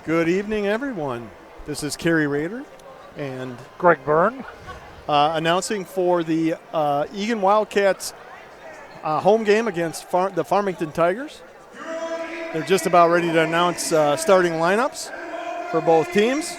Good evening, everyone. This is Kerry Rader and Greg Byrne announcing for the Eagan Wildcats home game against the Farmington Tigers. They're just about ready to announce starting lineups for both teams.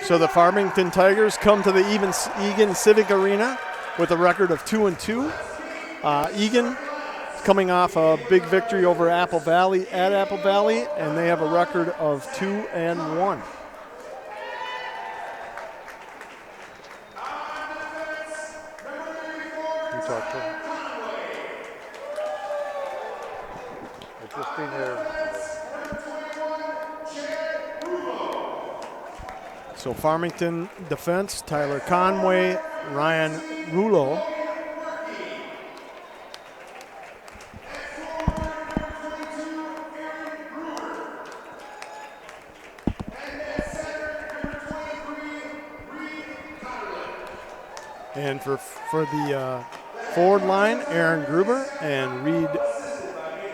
So the Farmington Tigers come to the Eagan Civic Arena with a record of 2-2. Eagan coming off a big victory over Apple Valley at Apple Valley, and they have a record of 2-1. You talk to him. I've just been there. So Farmington defense, Tyler Conway, Ryan Rulo. And for the forward line, Aaron Gruber and Reed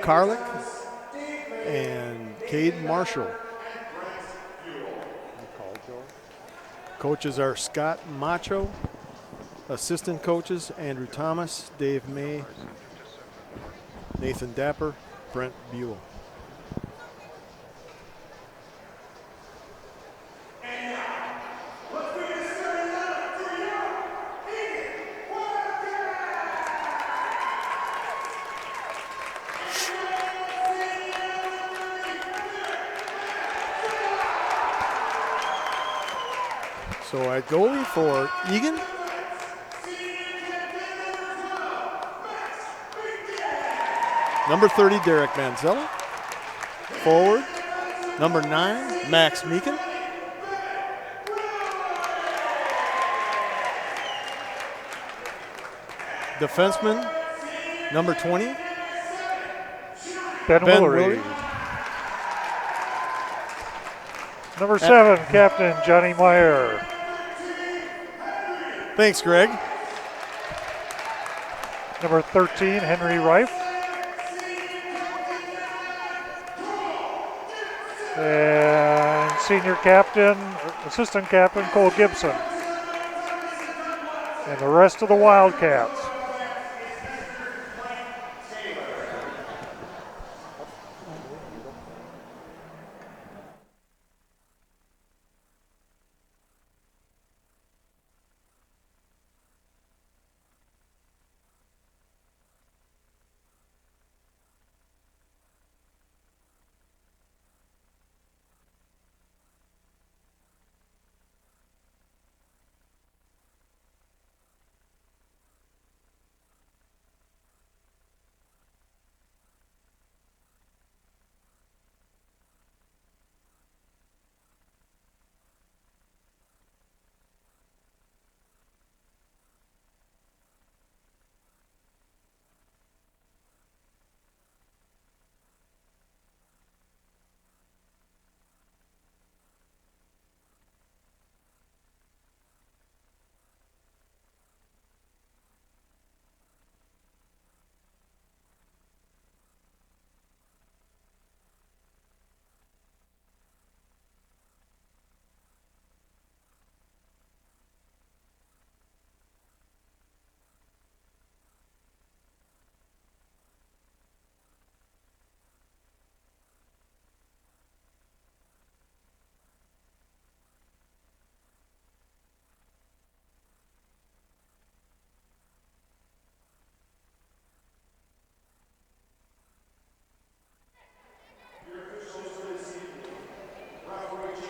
Carlick and Cade Marshall. Coaches are Scott Macho. Assistant coaches, Andrew Thomas, Dave May, Nathan Dapper, Brent Buell. So at goalie for Eagan, number 30, Derek Manzella. Forward, number 9, Max Meekin. Defenseman, number 20, Ben Willery. Number 7, Captain Johnny Meyer. Thanks, Greg. Number 13, Henry Reif. And senior captain, assistant captain, Cole Gibson. And the rest of the Wildcats.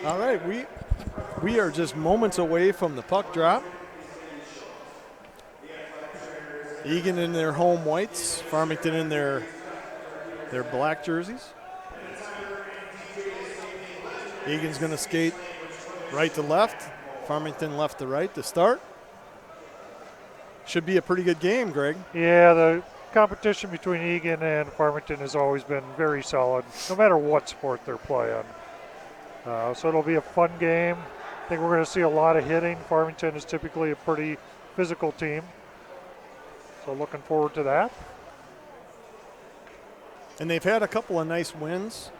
All right, we are just moments away from the puck drop. Eagan in their home whites, Farmington in their black jerseys. Eagan's going to skate right to left, Farmington left to right to start. Should be a pretty good game, Greg. Yeah, the competition between Eagan and Farmington has always been very solid, no matter what sport they're playing. So it'll be a fun game. I think we're going to see a lot of hitting. Farmington is typically a pretty physical team. So looking forward to that. And they've had a couple of nice wins.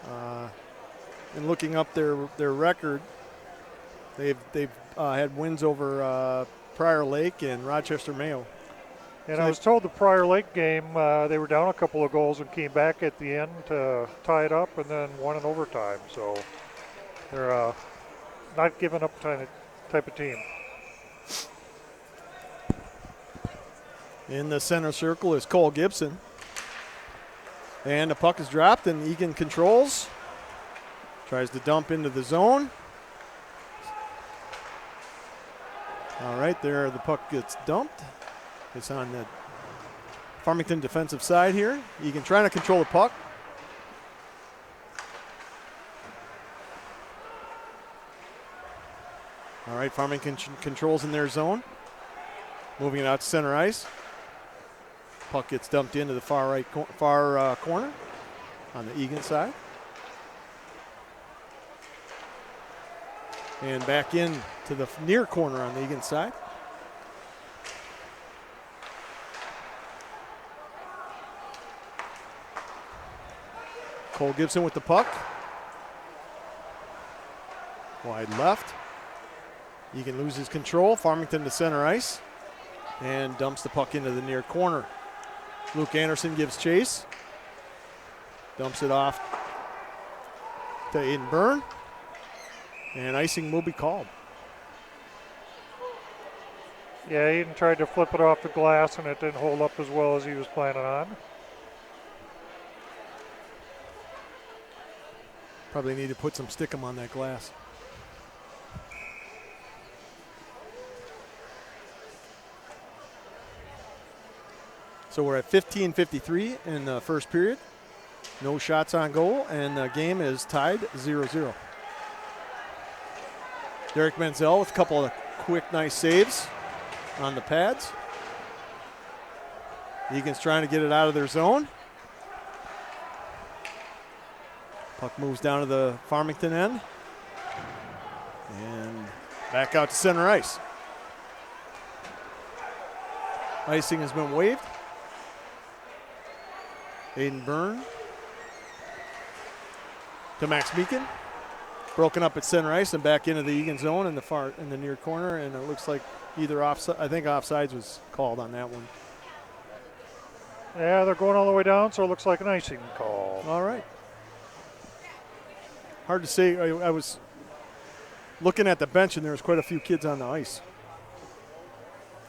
And looking up their record, they've had wins over Prior Lake and Rochester Mayo. And I was told the Prior Lake game, they were down a couple of goals and came back at the end to tie it up and then won in overtime. So they're not giving up type of team. In the center circle is Cole Gibson. And the puck is dropped and Eagan controls. Tries to dump into the zone. All right, there the puck gets dumped. It's on the Farmington defensive side here. Eagan trying to control the puck. All right, Farmington controls in their zone. Moving it out to center ice. Puck gets dumped into the far corner on the Eagan side. And back in to the near corner on the Eagan side. Cole Gibson with the puck. Wide left. Eagan loses control. Farmington to center ice. And dumps the puck into the near corner. Luke Anderson gives chase. Dumps it off to Aiden Byrne. And icing will be called. Yeah, Aiden tried to flip it off the glass and it didn't hold up as well as he was planning on. Probably need to put some stickum on that glass. So we're at 15:53 in the first period. No shots on goal, and the game is tied 0-0. Derek Menzel with a couple of quick, nice saves on the pads. Egan's trying to get it out of their zone. Puck moves down to the Farmington end. And back out to center ice. Icing has been waived. Aiden Byrne to Max Meekin. Broken up at center ice and back into the Eagan zone in the near corner, and it looks like either offside. I think offsides was called on that one. Yeah, they're going all the way down, so it looks like an icing call. All right. Hard to say. I was looking at the bench, and there was quite a few kids on the ice.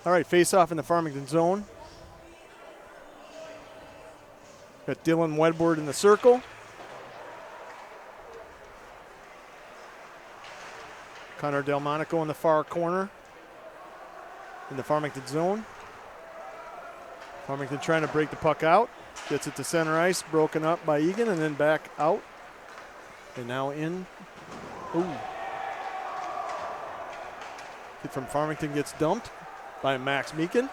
All right, face-off in the Farmington zone. Got Dylan Wedward in the circle. Connor Delmonico in the far corner in the Farmington zone. Farmington trying to break the puck out. Gets it to center ice, broken up by Eagan, and then back out. And now in. Ooh. Kid from Farmington gets dumped by Max Meekin.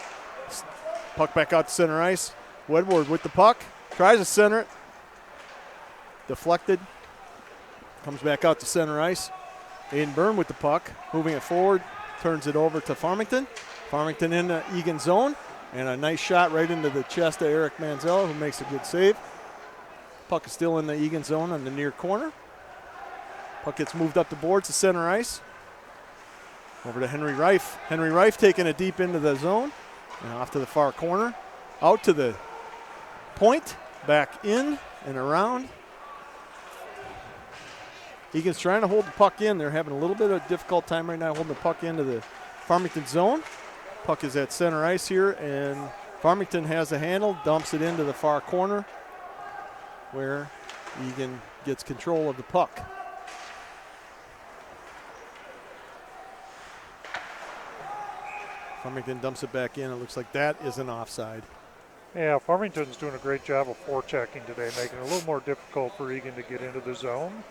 Puck back out to center ice. Wedward with the puck. Tries to center it. Deflected. Comes back out to center ice. Aiden Byrne with the puck. Moving it forward. Turns it over to Farmington. Farmington in the Eagan zone. And a nice shot right into the chest of Eric Manzella, who makes a good save. Puck is still in the Eagan zone on the near corner. Puck gets moved up the boards to center ice. Over to Henry Reif. Henry Reif taking it deep into the zone. And off to the far corner. Out to the point. Back in and around. Egan's trying to hold the puck in. They're having a little bit of a difficult time right now holding the puck into the Farmington zone. Puck is at center ice here, and Farmington has the handle, dumps it into the far corner where Eagan gets control of the puck. Farmington dumps it back in. It looks like that is an offside. Yeah, Farmington's doing a great job of forechecking today, making it a little more difficult for Eagan to get into the zone.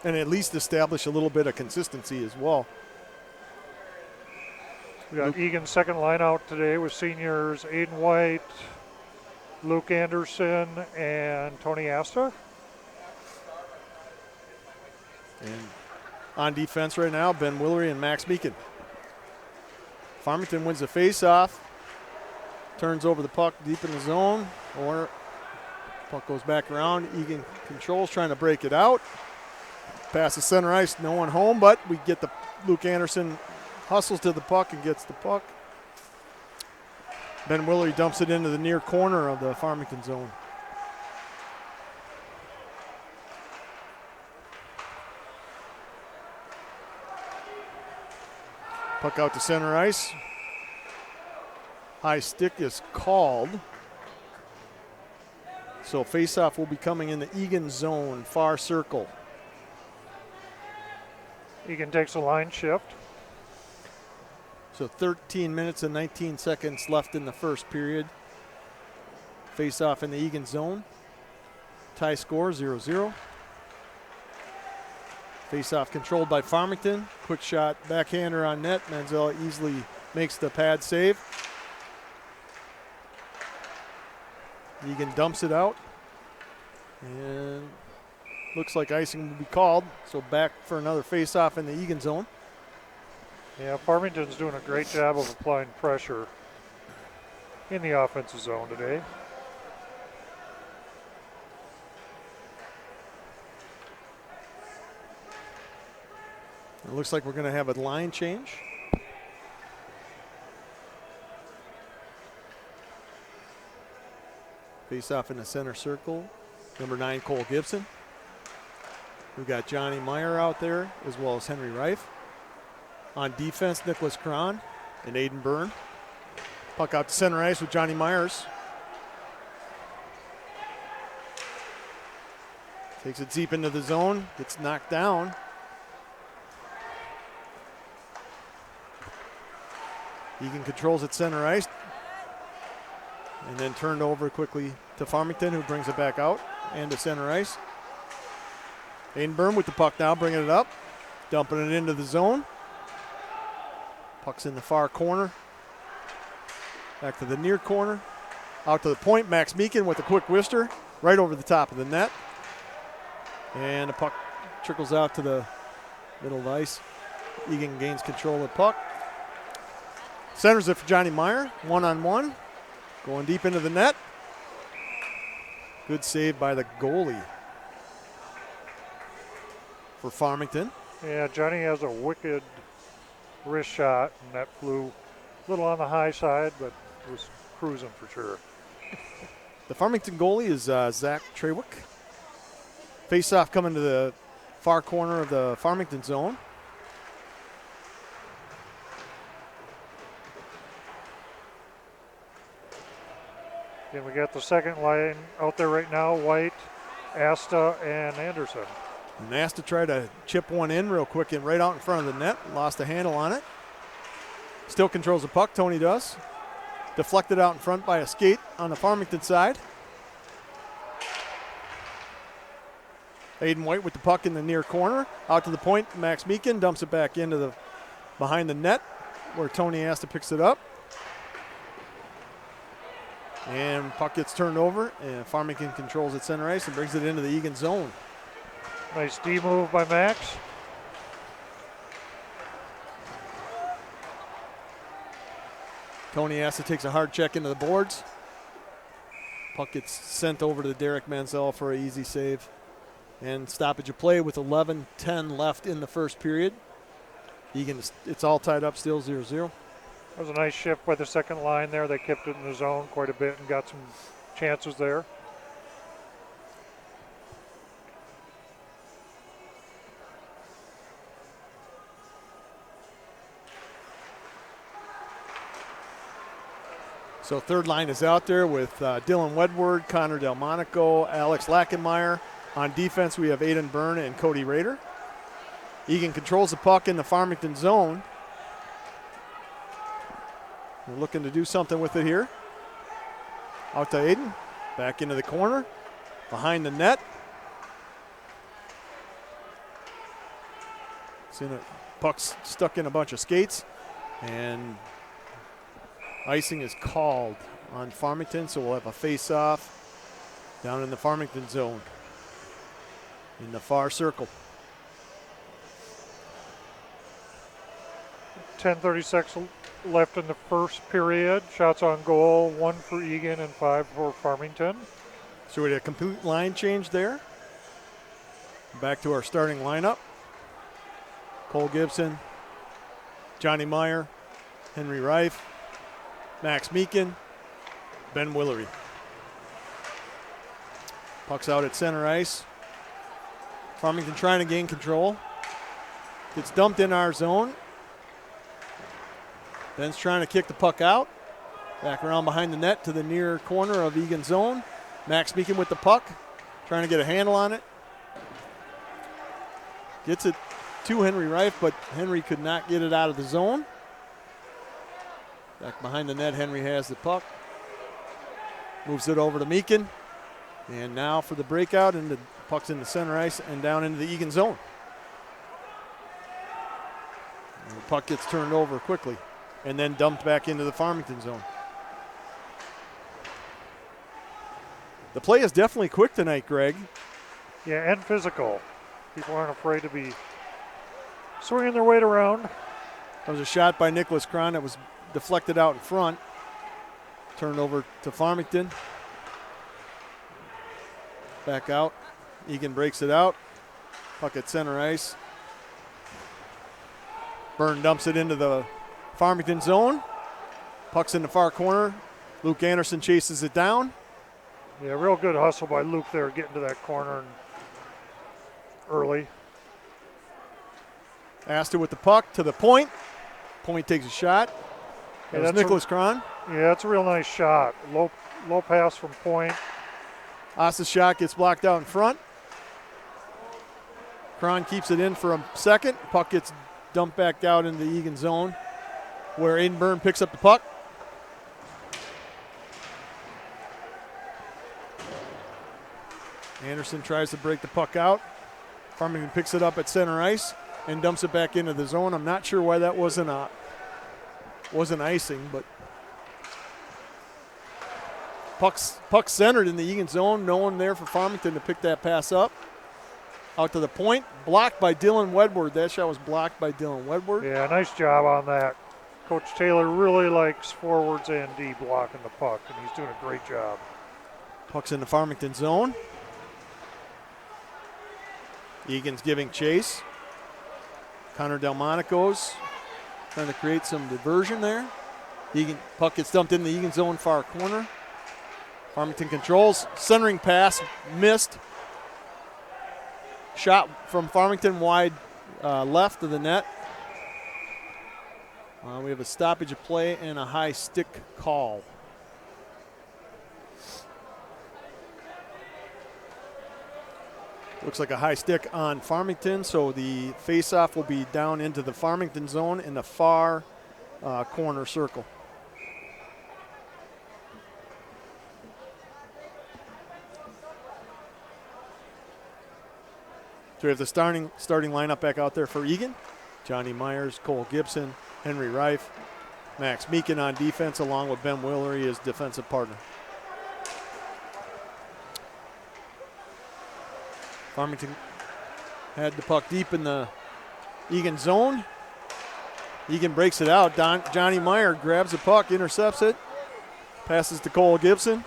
And at least establish a little bit of consistency as well. We got Egan's second line out today with seniors Aiden White, Luke Anderson, and Tony Asta. And On defense right now, Ben Willery and Max Meekin. Farmington wins the face-off. Turns over the puck deep in the zone, or puck goes back around. Eagan controls, trying to break it out. Pass to center ice, no one home, but we get the Luke Anderson hustles to the puck and gets the puck. Ben Willery dumps it into the near corner of the Farmington zone. Puck out to center ice. High stick is called. So faceoff will be coming in the Eagan zone, far circle. Eagan takes a line shift. So 13 minutes and 19 seconds left in the first period. Faceoff in the Eagan zone. Tie score 0-0. Faceoff controlled by Farmington. Quick shot backhander on net. Manzella easily makes the pad save. Eagan dumps it out. And looks like icing will be called. So back for another faceoff in the Eagan zone. Yeah, Farmington's doing a great job of applying pressure in the offensive zone today. It looks like we're going to have a line change. Face off in the center circle. Number 9, Cole Gibson. We've got Johnny Meyer out there, as well as Henry Reif. On defense, Nicholas Cron and Aiden Byrne. Puck out to center ice with Johnny Myers. Takes it deep into the zone, gets knocked down. Eagan controls at center ice. And then turned over quickly to Farmington, who brings it back out and to center ice. Aiden Byrne with the puck now, bringing it up. Dumping it into the zone. Puck's in the far corner. Back to the near corner. Out to the point, Max Meekin with a quick whister right over the top of the net. And the puck trickles out to the middle of the ice. Eagan gains control of the puck. Centers it for Johnny Meyer, one-on-one. Going deep into the net. Good save by the goalie for Farmington. Yeah, Johnny has a wicked wrist shot, and that flew a little on the high side, but was cruising for sure. The Farmington goalie is Zach Trewick. Face-off coming to the far corner of the Farmington zone. And we got the second line out there right now, White, Asta, and Anderson. And Asta tried to chip one in real quick and right out in front of the net. Lost a handle on it. Still controls the puck, Tony does. Deflected out in front by a skate on the Farmington side. Aiden White with the puck in the near corner. Out to the point, Max Meekin dumps it back into the behind the net where Tony Asta picks it up. And puck gets turned over, and Farmington controls at center ice and brings it into the Eagan zone. Nice D move by Max. Tony Asta takes a hard check into the boards. Puck gets sent over to Derek Mansell for an easy save. And stoppage of play with 11:10 left in the first period. Eagan, it's all tied up still 0-0. That was a nice shift by the second line there. They kept it in the zone quite a bit and got some chances there. So third line is out there with Dylan Wedward, Connor Delmonico, Alex Lackenmeyer. On defense, we have Aiden Byrne and Cody Rader. Eagan controls the puck in the Farmington zone. They're looking to do something with it here. Out to Aiden. Back into the corner. Behind the net. Puck's stuck in a bunch of skates. And icing is called on Farmington, so we'll have a face-off down in the Farmington zone in the far circle. 10:36 left in the first period. Shots on goal, 1 for Eagan and 5 for Farmington. So we had a complete line change there. Back to our starting lineup. Cole Gibson, Johnny Meyer, Henry Reif, Max Meakin, Ben Willery. Puck's out at center ice. Farmington trying to gain control. Gets dumped in our zone. Ben's trying to kick the puck out. Back around behind the net to the near corner of Eagan zone. Max Meakin with the puck, trying to get a handle on it. Gets it to Henry Reif, but Henry could not get it out of the zone. Back behind the net, Henry has the puck. Moves it over to Meakin. And now for the breakout, and the puck's in the center ice and down into the Eagan zone. And the puck gets turned over quickly and then dumped back into the Farmington zone. The play is definitely quick tonight, Greg. Yeah, and physical. People aren't afraid to be swinging their weight around. That was a shot by Nicholas Cron that was deflected out in front. Turned over to Farmington. Back out. Eagan breaks it out. Puck at center ice. Byrne dumps it into the Farmington zone. Puck's in the far corner. Luke Anderson chases it down. Yeah, real good hustle by Luke there, getting to that corner and early. Astor with the puck to the point. Point takes a shot. Yeah, That's Nicholas Cron. Yeah, that's a real nice shot. Low pass from point. Asta's shot gets blocked out in front. Cron keeps it in for a second. Puck gets dumped back out into the Eagan zone, where Aiden Byrne picks up the puck. Anderson tries to break the puck out. Farmington picks it up at center ice and dumps it back into the zone. I'm not sure why that wasn't icing, but puck's centered in the Eagan zone. No one there for Farmington to pick that pass up. Out to the point, blocked by Dylan Wedward. That shot was blocked by Dylan Wedward. Yeah, nice job on that. Coach Taylor really likes forwards and D blocking the puck, and he's doing a great job. Puck's in the Farmington zone. Egan's giving chase. Connor Delmonico's trying to create some diversion there. Egan, puck gets dumped in the Egan zone far corner. Farmington controls. Centering pass missed. Shot from Farmington wide left of the net. We have a stoppage of play and a high stick call. Looks like a high stick on Farmington, so the faceoff will be down into the Farmington zone in the far corner circle. So we have the starting lineup back out there for Eagan. Johnny Myers, Cole Gibson, Henry Reif, Max Meakin on defense, along with Ben Willery, his defensive partner. Farmington had the puck deep in the Eagan zone. Eagan breaks it out. Johnny Meyer grabs the puck, intercepts it, passes to Cole Gibson.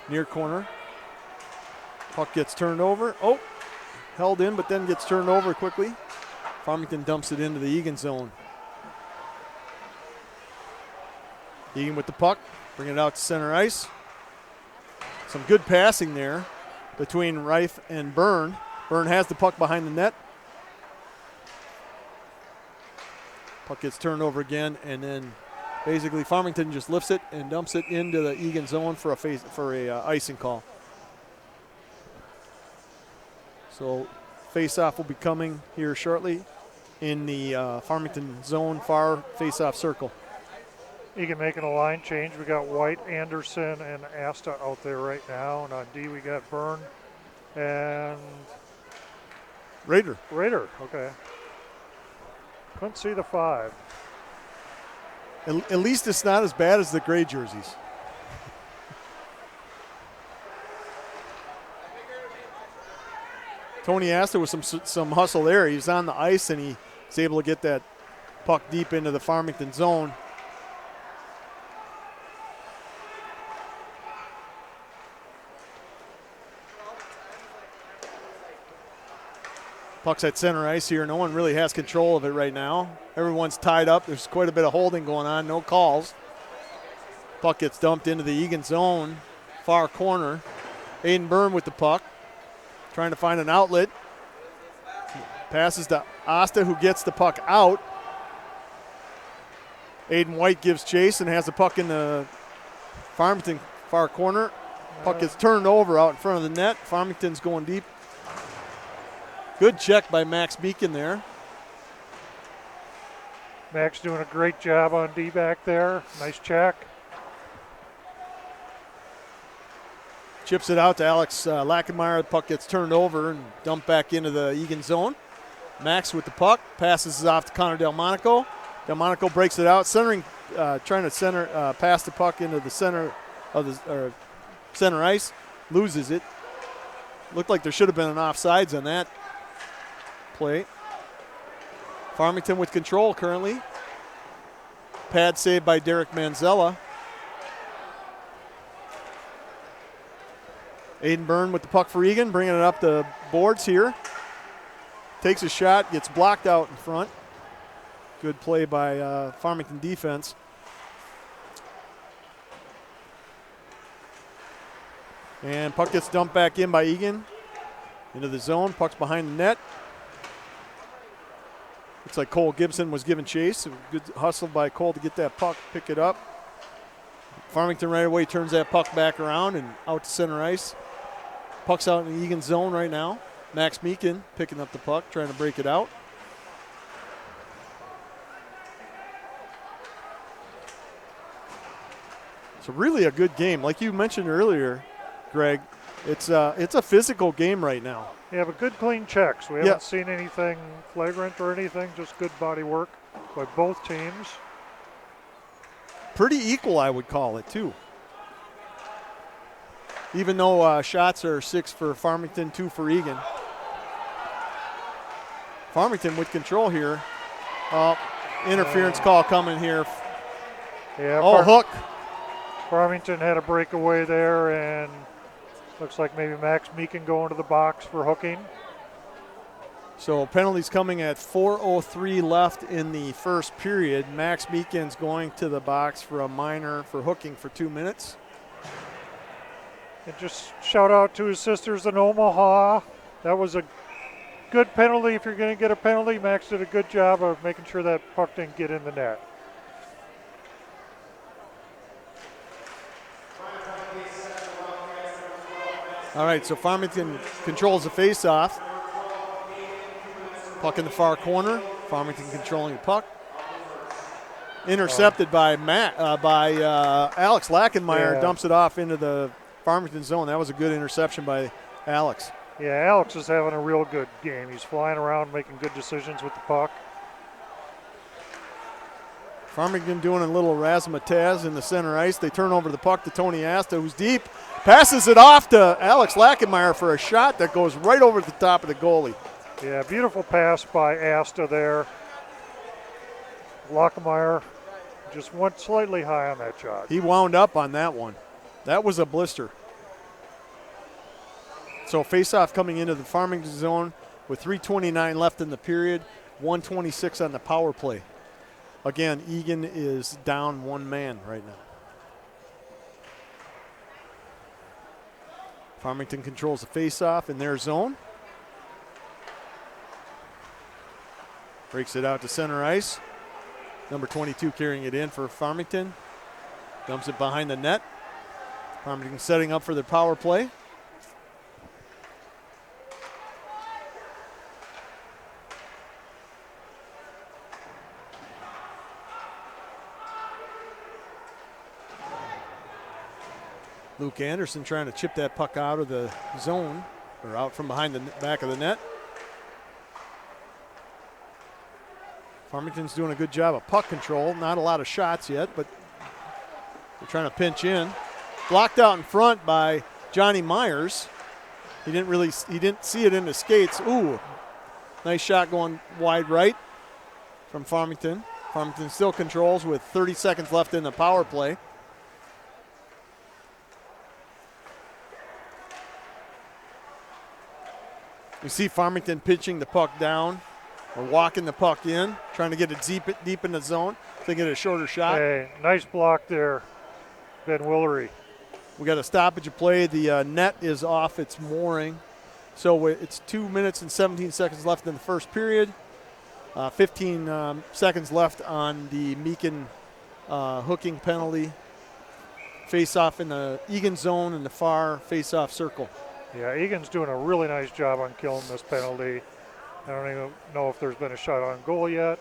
Near corner. Puck gets turned over. Oh, held in, but then gets turned over quickly. Farmington dumps it into the Eagan zone. Eagan with the puck, bringing it out to center ice. Some good passing there between Reif and Byrne. Byrne has the puck behind the net. Puck gets turned over again, and then basically Farmington just lifts it and dumps it into the Eagan zone for a icing call. So face-off will be coming here shortly in the Farmington zone far face-off circle. Eagan making a line change. We got White, Anderson, and Asta out there right now. And on D, we got Byrne and Rader. Okay. Couldn't see the 5. At least it's not as bad as the gray jerseys. Tony Asta with some hustle there. He was on the ice, and he was able to get that puck deep into the Farmington zone. Puck's at center ice here. No one really has control of it right now. Everyone's tied up. There's quite a bit of holding going on. No calls. Puck gets dumped into the Eagan zone. Far corner. Aiden Byrne with the puck. Trying to find an outlet. Passes to Asta, who gets the puck out. Aiden White gives chase and has the puck in the Farmington far corner. Puck gets turned over out in front of the net. Farmington's going deep. Good check by Max Beacon there. Max doing a great job on D back there. Nice check. Chips it out to Alex Lackenmeyer. The puck gets turned over and dumped back into the Eagan zone. Max with the puck. Passes it off to Connor Delmonico. Delmonico breaks it out. Centering, trying to pass the puck into the center of the center ice. Loses it. Looked like there should have been an offsides on that play. Farmington with control currently. Pad saved by Derek Manzella. Aiden Byrne with the puck for Eagan, bringing it up the boards here. Takes a shot, gets blocked out in front. Good play by Farmington defense. And puck gets dumped back in by Eagan into the zone. Puck's behind the net. Looks like Cole Gibson was given chase. Good hustle by Cole to get that puck, pick it up. Farmington right away turns that puck back around and out to center ice. Puck's out in the Eagan zone right now. Max Meakin picking up the puck, trying to break it out. It's really a good game. Like you mentioned earlier, Greg, it's a physical game right now. Yeah, but good clean checks. We haven't seen anything flagrant or anything, just good body work by both teams. Pretty equal, I would call it, too. Even though shots are 6 for Farmington, 2 for Eagan. Farmington with control here. Interference call coming here. Yeah. Hook. Farmington had a breakaway there, and looks like maybe Max Meakin going to the box for hooking. So penalties coming at 4:03 left in the first period. Max Meakin's going to the box for a minor for hooking for 2 minutes. And just shout out to his sisters in Omaha. That was a good penalty if you're going to get a penalty. Max did a good job of making sure that puck didn't get in the net. All right, so Farmington controls the face-off. Puck in the far corner. Farmington controlling the puck. Intercepted by Alex Lackenmeyer. Dumps it off into the Farmington zone. That was a good interception by Alex. Yeah, Alex is having a real good game. He's flying around, making good decisions with the puck. Farmington doing a little razzmatazz in the center ice. They turn over the puck to Tony Asta, who's deep. Passes it off to Alex Lackenmeyer for a shot that goes right over the top of the goalie. Yeah, beautiful pass by Asta there. Lackenmeyer just went slightly high on that shot. He wound up on that one. That was a blister. So face-off coming into the Farmington zone with 3:29 left in the period, 1:26 on the power play. Again, Eagan is down one man right now. Farmington controls the face-off in their zone. Breaks it out to center ice. Number 22 carrying it in for Farmington. Dumps it behind the net. Farmington setting up for their power play. Luke Anderson trying to chip that puck out of the zone, or out from behind the back of the net. Farmington's doing a good job of puck control. Not a lot of shots yet, but they're trying to pinch in. Blocked out in front by Johnny Myers. He didn't see it in the skates. Ooh, nice shot going wide right from Farmington. Farmington still controls with 30 seconds left in the power play. We see Farmington pitching the puck down or walking the puck in, trying to get it deep in the zone to get a shorter shot. Hey, nice block there, Ben Willery. We got a stoppage of play. The net is off its mooring. So it's 2 minutes and 17 seconds left in the first period. 15 seconds left on the Meakin hooking penalty. Face-off in the Eagan zone in the far face-off circle. Yeah, Egan's doing a really nice job on killing this penalty. I don't even know if there's been a shot on goal yet.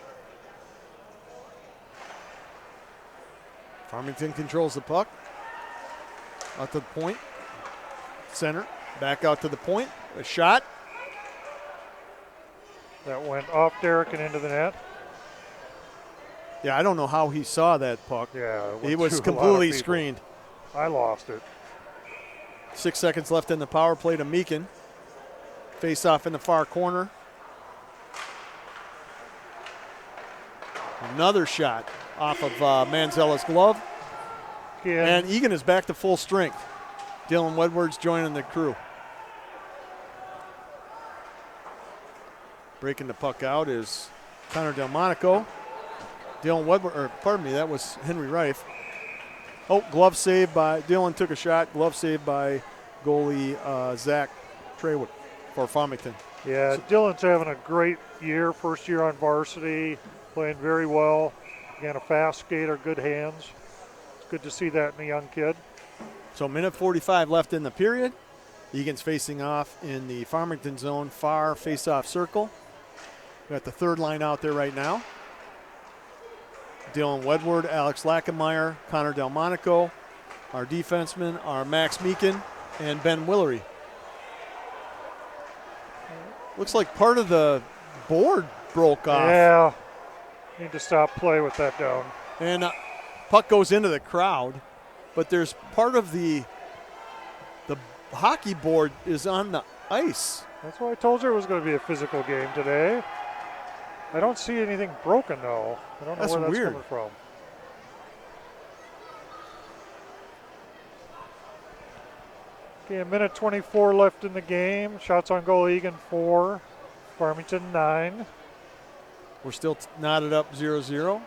Farmington controls the puck. Out to the point. Center. Back out to the point. A shot. That went off Derek and into the net. Yeah, I don't know how he saw that puck. Yeah, it was completely screened. I lost it. 6 seconds left in the power play to Meakin. Face off in the far corner. Another shot off of Manzella's glove. Yeah. And Eagan is back to full strength. Dylan Wedward's joining the crew. Breaking the puck out is Connor Delmonico. Dylan Wedward, or pardon me, that was Henry Reif. Oh, glove save by, Dylan took a shot. Glove save by goalie Zach Treywick for Farmington. Yeah, Dylan's having a great year, first year on varsity, playing very well. Again, a fast skater, good hands. It's good to see that in a young kid. So minute 45 left in the period. Egan's facing off in the Farmington zone, far face-off circle. Got the third line out there right now. Dylan Wedward, Alex Lackemeyer, Connor Delmonico. Our defensemen are Max Meakin and Ben Willery. Looks like part of the board broke off. Yeah, need to stop play with that down. And puck goes into the crowd, but there's part of the hockey board is on the ice. That's why I told you it was going to be a physical game today. I don't see anything broken, though. I don't know where that's coming from. Okay, a minute 24 left in the game. Shots on goal, Eagan 4, Farmington 9. We're still knotted up 0-0.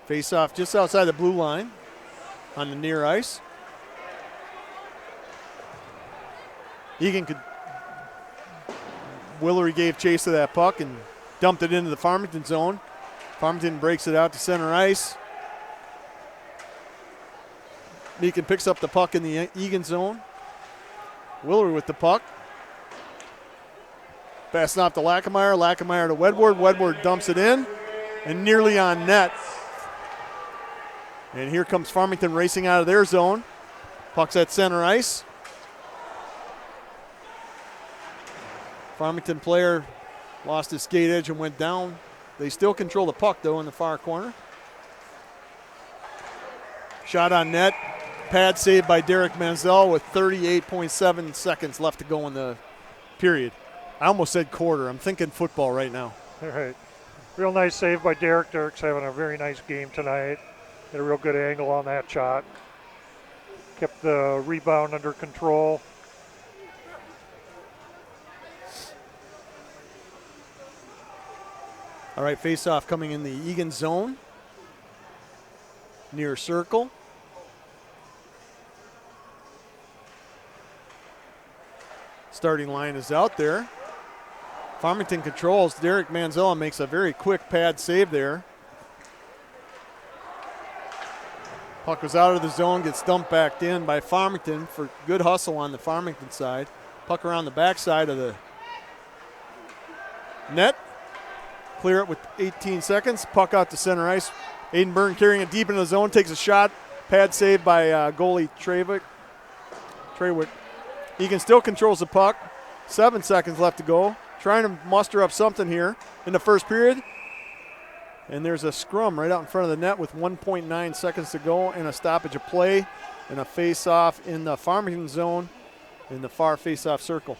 Face off just outside the blue line on the near ice. Eagan could. Willery gave chase to that puck and dumped it into the Farmington zone. Farmington breaks it out to center ice. Meakin picks up the puck in the Eagan zone. Willery with the puck. Passing off to Lackemeyer. Lackemeyer to Wedward. Wedward dumps it in and nearly on net. And here comes Farmington racing out of their zone. Puck's at center ice. Farmington player lost his skate edge and went down. They still control the puck, though, in the far corner. Shot on net. Pad saved by Derek Manzel with 38.7 seconds left to go in the period. I almost said quarter. I'm thinking football right now. All right. Real nice save by Derek. Derek's having a very nice game tonight. Had a real good angle on that shot. Kept the rebound under control. All right, face-off coming in the Eagan zone. Near circle. Starting line is out there. Farmington controls. Derek Manzella makes a very quick pad save there. Puck was out of the zone, gets dumped back in by Farmington for good hustle on the Farmington side. Puck around the backside of the net. Clear it with 18 seconds. Puck out to center ice. Aiden Byrne carrying it deep into the zone, takes a shot. Pad saved by goalie Treywick. Eagan still controls the puck. 7 seconds left to go. Trying to muster up something here in the first period. And there's a scrum right out in front of the net with 1.9 seconds to go and a stoppage of play and a face-off in the Farmington zone. in the far face-off circle.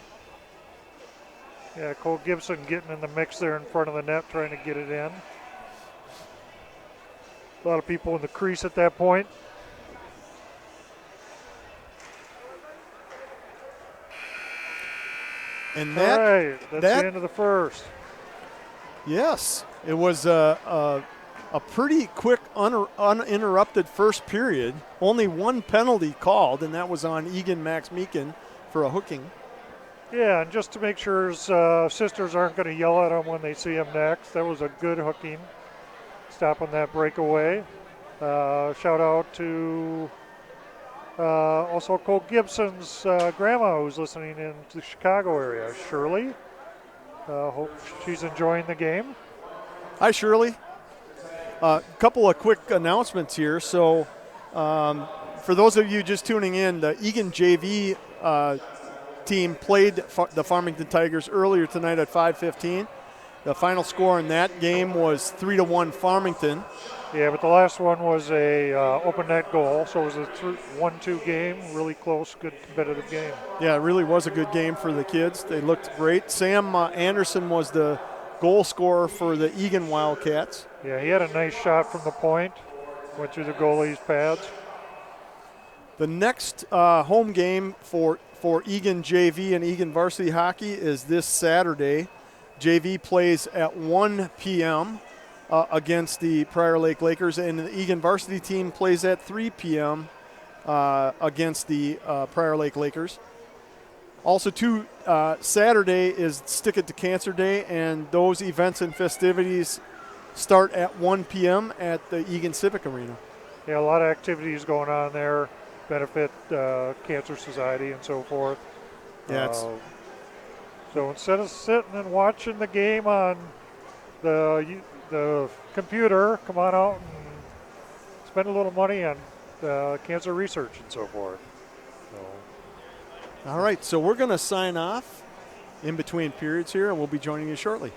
Yeah, Cole Gibson getting in the mix there in front of the net, trying to get it in. A lot of people in the crease at that point. And All right, that's the end of the first. Yes, it was a pretty quick, uninterrupted first period. Only one penalty called, and that was on Eagan Max Meekin for a hooking. Yeah, and just to make sure his sisters aren't going to yell at him when they see him next, that was a good hooking, stopping that breakaway. Shout out to also Cole Gibson's grandma who's listening in the Chicago area, Shirley. Hope she's enjoying the game. Hi, Shirley. A couple of quick announcements here. So for those of you just tuning in, the Eagan JV team played the Farmington Tigers earlier tonight at 5:15. The final score in that game was 3-1 Farmington. Yeah, but the last one was a open net goal, so it was a 1-2 game, really close, good competitive game. Yeah, it really was a good game for the kids. They looked great. Sam Anderson was the goal scorer for the Eagan Wildcats. Yeah, he had a nice shot from the point, went through the goalie's pads. The next home game for Eagan JV and Eagan varsity hockey is this Saturday. JV plays at 1 p.m. Against the Prior Lake Lakers, and the Eagan varsity team plays at 3 p.m. Against the Prior Lake Lakers. Also, Saturday is Stick It to Cancer Day, and those events and festivities start at 1 p.m. at the Eagan Civic Arena. Yeah, a lot of activities going on there, benefit Cancer Society and so forth. Yeah. So instead of sitting and watching the game on the computer, come on out and spend a little money on cancer research and so forth. All right, so we're going to sign off in between periods here, and we'll be joining you shortly.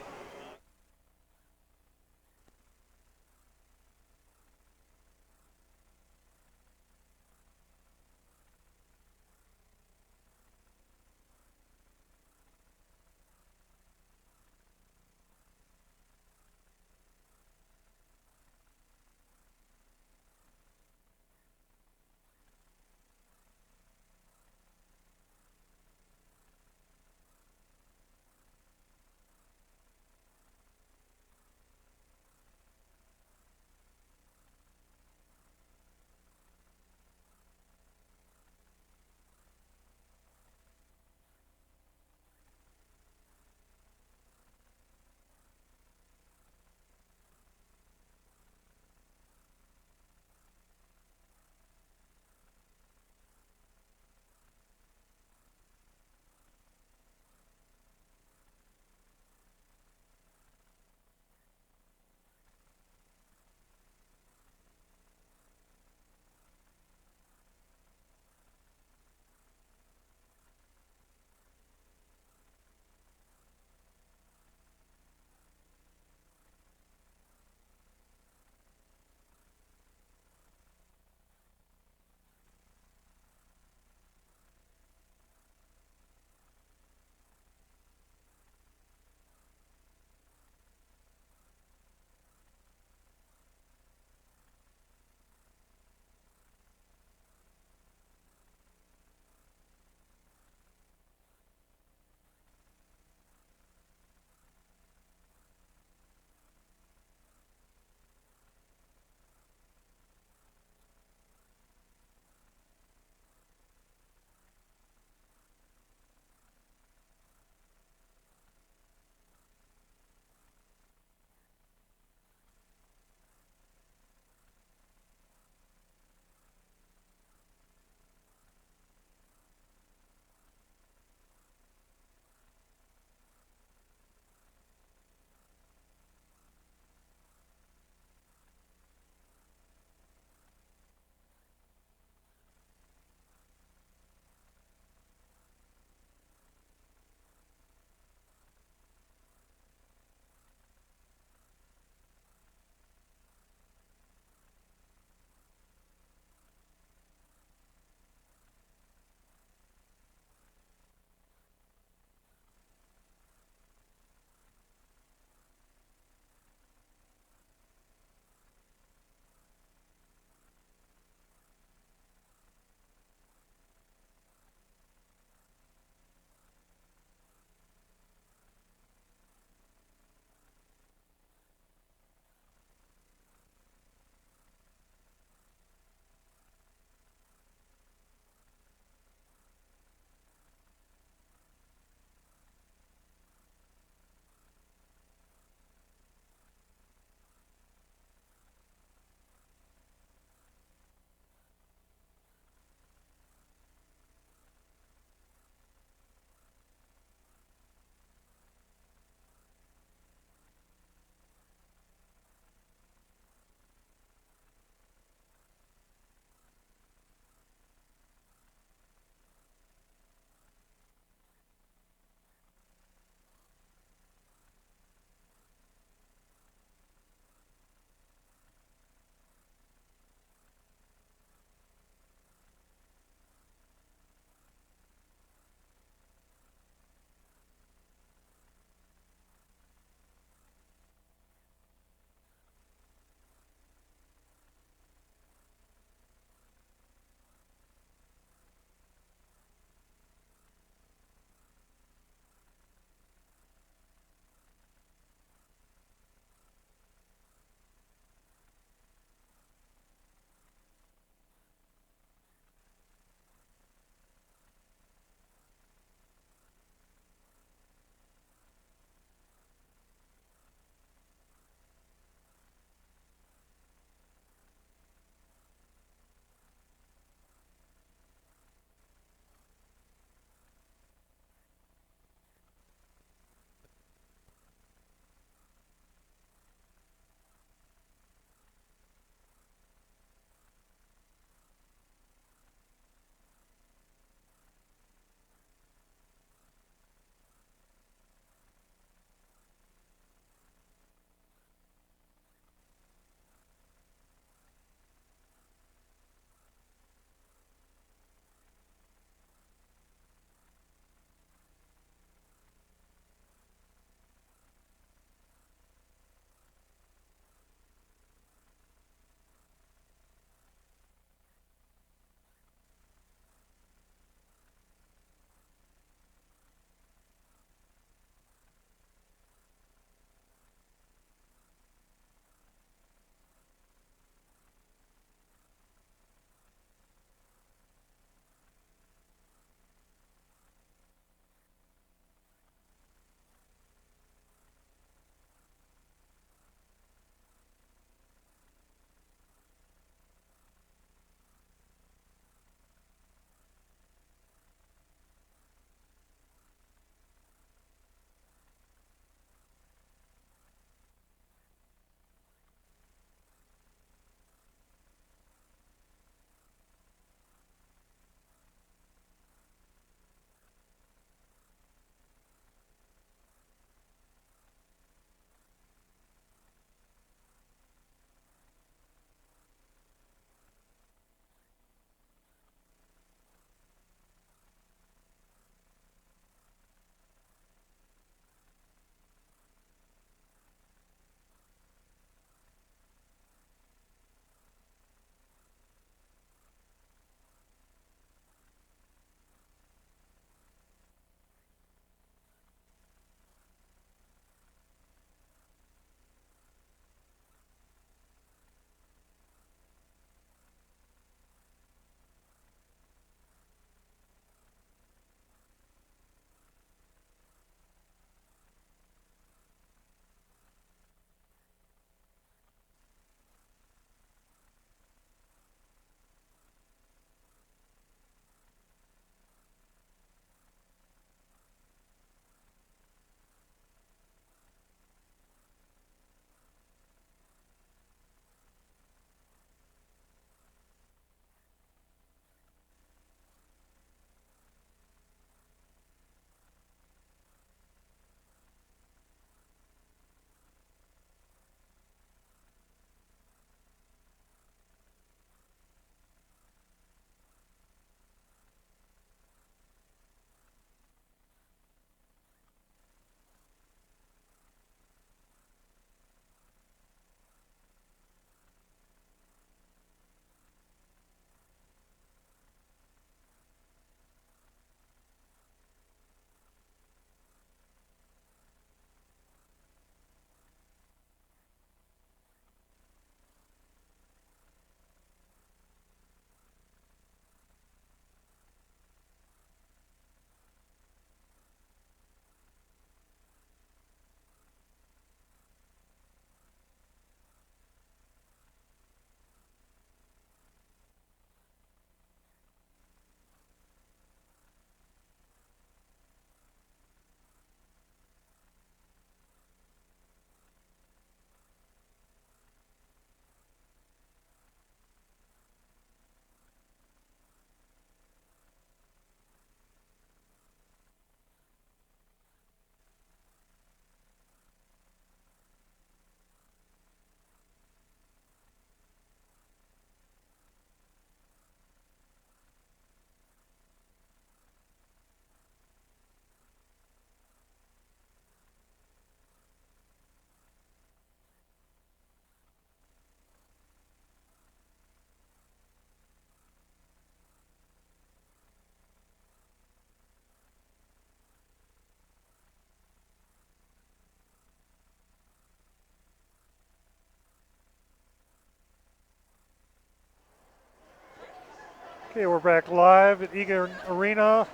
Okay, we're back live at Eagan Arena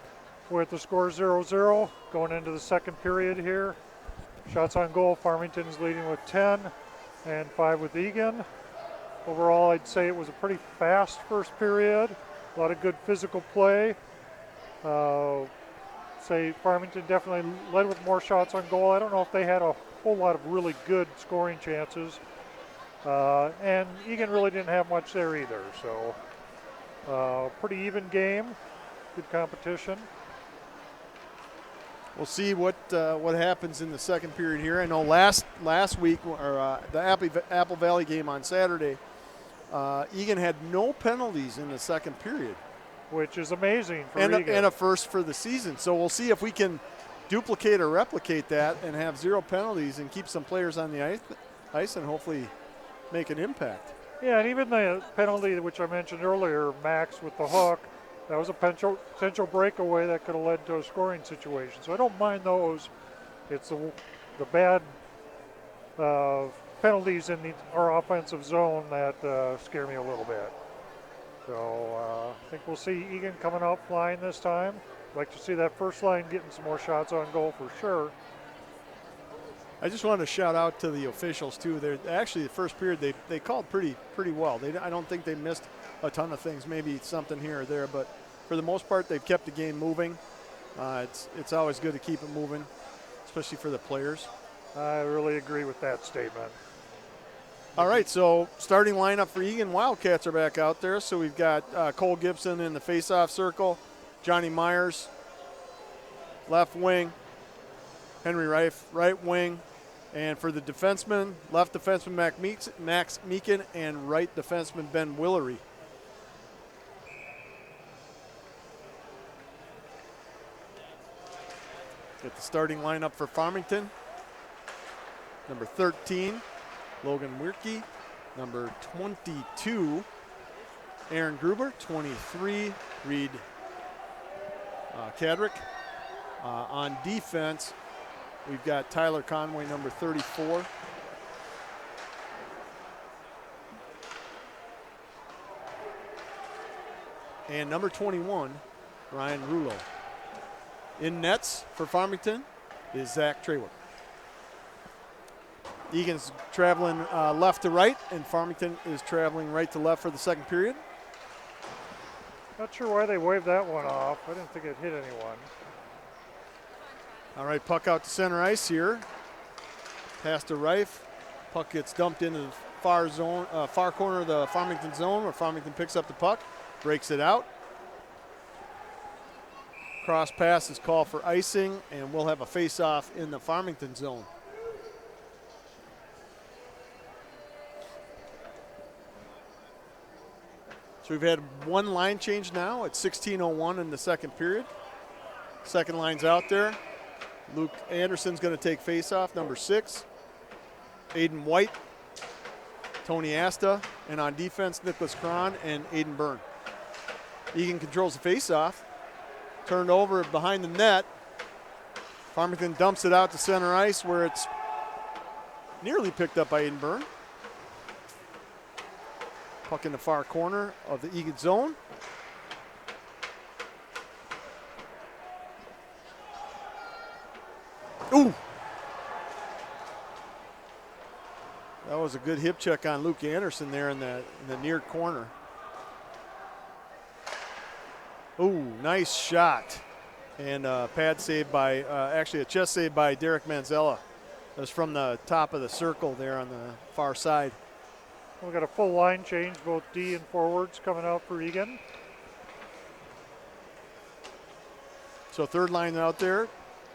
with the score 0-0 going into the second period here. Shots on goal, Farmington's leading with 10 and 5 with Eagan. Overall, I'd say it was a pretty fast first period. A lot of good physical play. Say Farmington definitely led with more shots on goal. I don't know if they had a whole lot of really good scoring chances. And Eagan really didn't have much there either. So pretty even game, good competition. We'll see what happens in the second period here. I know last week, or the Apple Valley game on Saturday, Eagan had no penalties in the second period, which is amazing for Eagan. Eagan. And a first for the season. So we'll see if we can duplicate or replicate that and have 0 penalties and keep some players on the ice and hopefully make an impact. Yeah, and even the penalty which I mentioned earlier, Max with the hook, that was a potential breakaway that could have led to a scoring situation. So I don't mind those. It's the bad penalties in our offensive zone that scare me a little bit. So I think we'll see Eagan coming out flying this time. Like to see that first line getting some more shots on goal for sure. I just wanted to shout out to the officials too. They're actually the first period they called pretty well. I don't think they missed a ton of things, maybe something here or there, but for the most part they've kept the game moving. It's always good to keep it moving, especially for the players. I really agree with that statement. All right, so starting lineup for Eagan Wildcats are back out there. So we've got Cole Gibson in the face-off circle, Johnny Myers, left wing, Henry Reif, right wing, and for the defenseman, left defenseman Max Meakin and right defenseman Ben Willery. Get the starting lineup for Farmington. Number 13, Logan Wirke. Number 22, Aaron Gruber. 23, Reed Kadrick. On defense, we've got Tyler Conway, number 34. And number 21, Ryan Rulo. In nets for Farmington is Zach Trawick. Eagan's traveling left to right, and Farmington is traveling right to left for the second period. Not sure why they waved that one off. I didn't think it hit anyone. All right, puck out to center ice here. Pass to Reif. Puck gets dumped into the far corner of the Farmington zone, where Farmington picks up the puck, breaks it out. Cross pass is called for icing, and we'll have a face-off in the Farmington zone. So we've had one line change now at 16:01 in the second period. Second line's out there. Luke Anderson's going to take face-off, number 6. Aiden White, Tony Asta, and on defense, Nicholas Cron and Aiden Byrne. Eagan controls the face-off. Turned over behind the net. Farmington dumps it out to center ice where it's nearly picked up by Aiden Byrne. Puck in the far corner of the Eagan zone. Ooh! That was a good hip check on Luke Anderson there in the near corner. Ooh, nice shot. And pad save by, actually a chest save by Derek Manzella. That was from the top of the circle there on the far side. We've got a full line change, both D and forwards coming out for Eagan. So third line out there,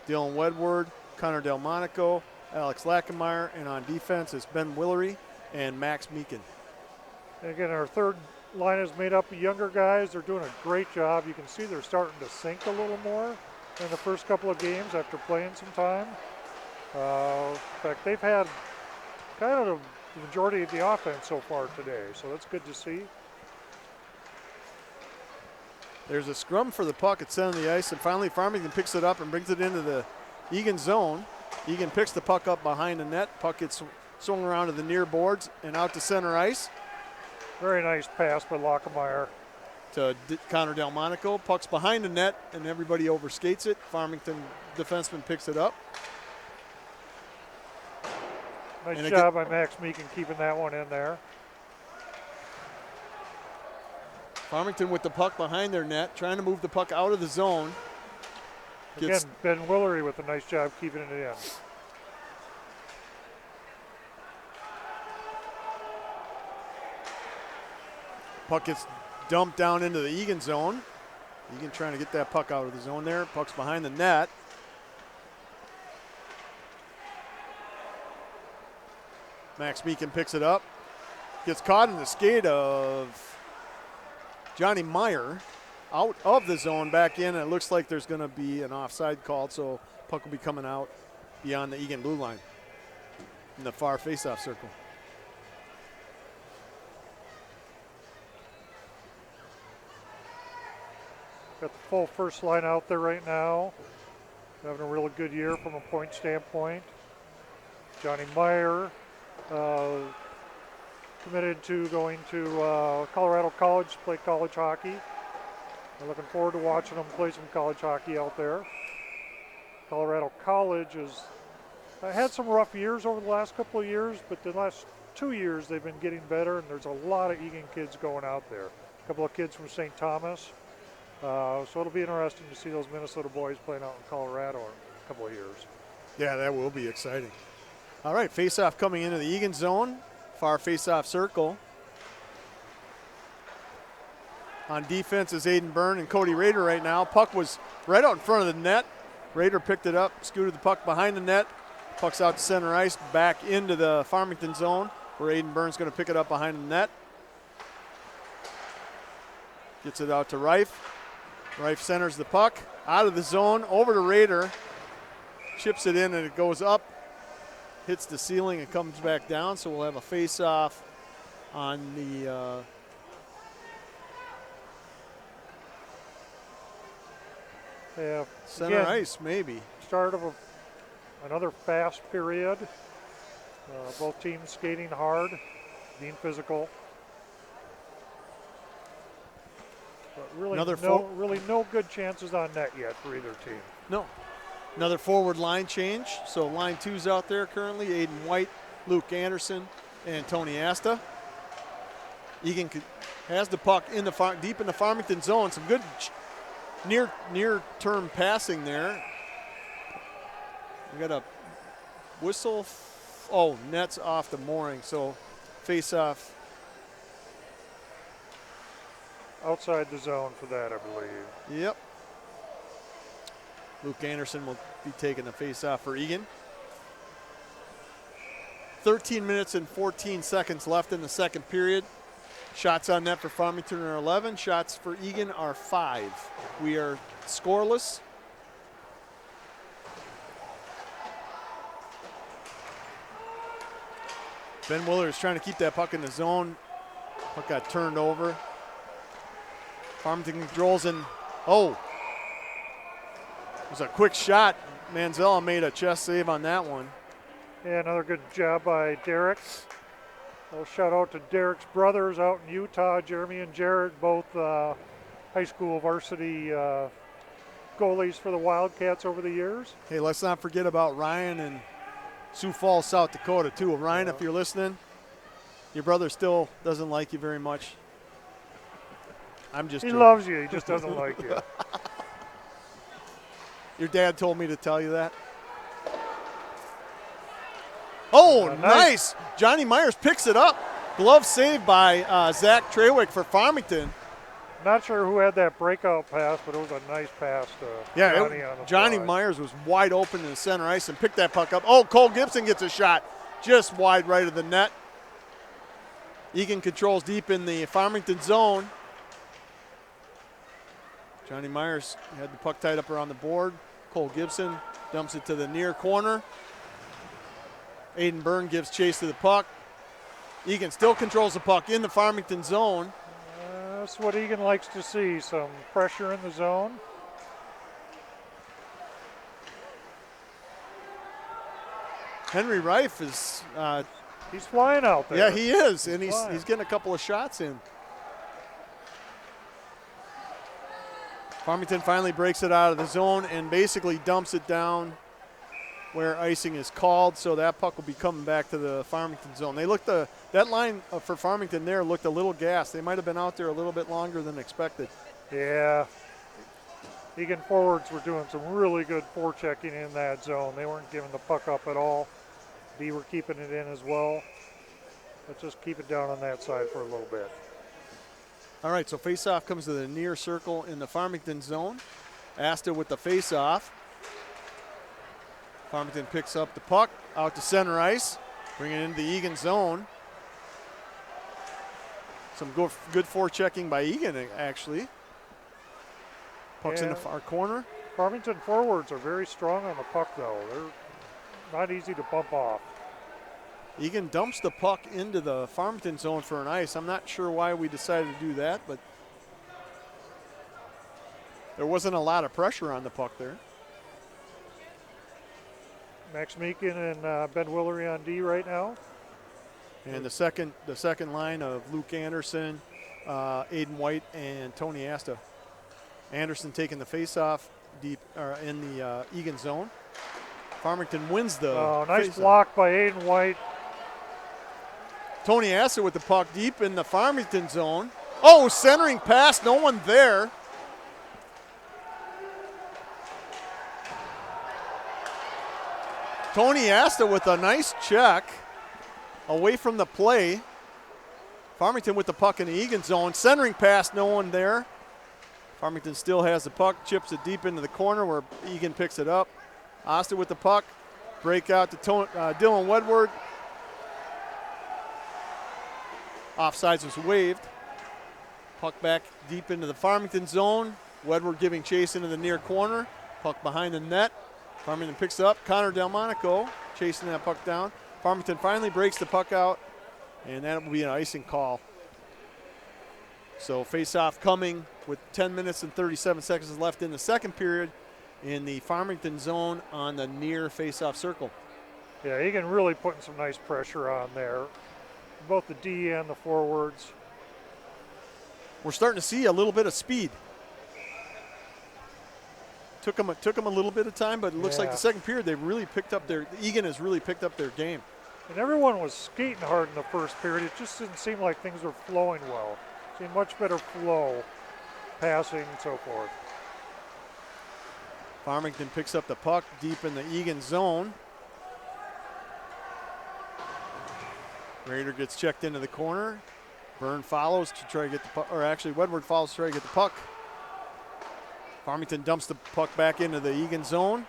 Dylan Wedward, Connor Delmonico, Alex Lackenmeyer, and on defense it's Ben Willery and Max Meakin. And again, our third line is made up of younger guys. They're doing a great job. You can see they're starting to sink a little more in the first couple of games after playing some time. In fact, they've had kind of the majority of the offense so far today, so that's good to see. There's a scrum for the puck at center of the ice, and finally Farmington picks it up and brings it into the Eagan zone. Eagan picks the puck up behind the net. Puck gets swung around to the near boards and out to center ice. Very nice pass by Lockemeyer. to Connor Delmonico. Puck's behind the net, and everybody overskates it. Farmington defenseman picks it up. Nice job by Max Meakin keeping that one in there. Farmington with the puck behind their net, trying to move the puck out of the zone. Again, Ben Willery with a nice job keeping it in. Puck gets dumped down into the Eagan zone. Eagan trying to get that puck out of the zone there. Puck's behind the net. Max Meakin picks it up. Gets caught in the skate of Johnny Meyer. Out of the zone, back in, and it looks like there's going to be an offside called, so puck will be coming out beyond the Eagan blue line in the far faceoff circle. Got the full first line out there right now. Having a really good year from a point standpoint. Johnny Meyer committed to going to Colorado College to play college hockey. I'm looking forward to watching them play some college hockey out there. Colorado College has had some rough years over the last couple of years, but the last 2 years they've been getting better, and there's a lot of Eagan kids going out there. A couple of kids from St. Thomas. So it'll be interesting to see those Minnesota boys playing out in Colorado in a couple of years. Yeah, that will be exciting. All right, face-off coming into the Eagan zone. Far face-off circle. On defense is Aiden Byrne and Cody Rader right now. Puck was right out in front of the net. Rader picked it up, scooted the puck behind the net. Puck's out to center ice, back into the Farmington zone, where Aiden Byrne's going to pick it up behind the net. Gets it out to Reif. Reif centers the puck out of the zone, over to Rader. Chips it in, and it goes up, hits the ceiling, and comes back down. So we'll have a face-off on the center ice, maybe. Start of another fast period. Both teams skating hard, being physical. But really, no good chances on net yet for either team. No. Another forward line change. So line two's out there currently. Aiden White, Luke Anderson, and Tony Asta. Eagan has the puck in the deep in the Farmington zone. Some good near-term passing there. We got a whistle. Oh, net's off the mooring, so face-off. Outside the zone for that, I believe. Yep. Luke Anderson will be taking the face-off for Eagan. 13 minutes and 14 seconds left in the second period. Shots on net for Farmington are 11. Shots for Eagan are 5. We are scoreless. Ben Willer is trying to keep that puck in the zone. Puck got turned over. Farmington controls and, oh, it was a quick shot. Manzella made a chest save on that one. Yeah, another good job by Derek. A shout out to Derek's brothers out in Utah, Jeremy and Jared, both high school varsity goalies for the Wildcats over the years. Hey, let's not forget about Ryan and Sioux Falls, South Dakota, too. Ryan, if you're listening, your brother still doesn't like you very much. I'm just joking. Loves you, he just doesn't like you. Your dad told me to tell you that. Oh, nice. Johnny Myers picks it up. Glove save by Zach Trewick for Farmington. Not sure who had that breakout pass, but it was a nice pass to Johnny Myers was wide open in the center ice and picked that puck up. Oh, Cole Gibson gets a shot just wide right of the net. Eagan controls deep in the Farmington zone. Johnny Myers had the puck tied up around the board. Cole Gibson dumps it to the near corner. Aiden Byrne gives chase to the puck. Eagan still controls the puck in the Farmington zone. That's what Eagan likes to see, some pressure in the zone. Henry Reif is... he's flying out there. Yeah, he is, and he's getting a couple of shots in. Farmington finally breaks it out of the zone and basically dumps it down where icing is called, so that puck will be coming back to the Farmington zone. They looked that line for Farmington there looked a little gassed. They might have been out there a little bit longer than expected. Yeah. Eagan forwards were doing some really good forechecking in that zone. They weren't giving the puck up at all. D were keeping it in as well. Let's just keep it down on that side for a little bit. All right, so face-off comes to the near circle in the Farmington zone. Asta with the face-off. Farmington picks up the puck out to center ice, bringing it into the Eagan zone. Some good forechecking by Eagan, actually. Puck's in the far corner. Farmington forwards are very strong on the puck, though. They're not easy to bump off. Eagan dumps the puck into the Farmington zone for an ice. I'm not sure why we decided to do that, but there wasn't a lot of pressure on the puck there. Max Meakin and Ben Willery on D right now. And the second line of Luke Anderson, Aiden White, and Tony Asta. Anderson taking the face-off deep in the Eagan zone. Farmington wins the nice face-off. block by Aiden White. Tony Asta with the puck deep in the Farmington zone. Oh, centering pass, no one there. Tony Asta with a nice check away from the play. Farmington with the puck in the Eagan zone. Centering pass, no one there. Farmington still has the puck, chips it deep into the corner where Eagan picks it up. Asta with the puck. Break out to Dylan Wedward. Offsides was waived. Puck back deep into the Farmington zone. Wedward giving chase into the near corner. Puck behind the net. Farmington picks up. Connor Delmonico chasing that puck down. Farmington finally breaks the puck out, and that will be an icing call. So face-off coming with 10 minutes and 37 seconds left in the second period in the Farmington zone on the near face-off circle. Yeah, Eagan really putting some nice pressure on there. Both the D and the forwards. We're starting to see a little bit of speed. Took them a little bit of time, but it looks like the second period Eagan has really picked up their game. And everyone was skating hard in the first period. It just didn't seem like things were flowing well. Seemed much better flow, passing and so forth. Farmington picks up the puck deep in the Eagan zone. Raider gets checked into the corner. Byrne follows to try to get the puck, or actually Wedward follows to try to get the puck. Farmington dumps the puck back into the Eagan zone.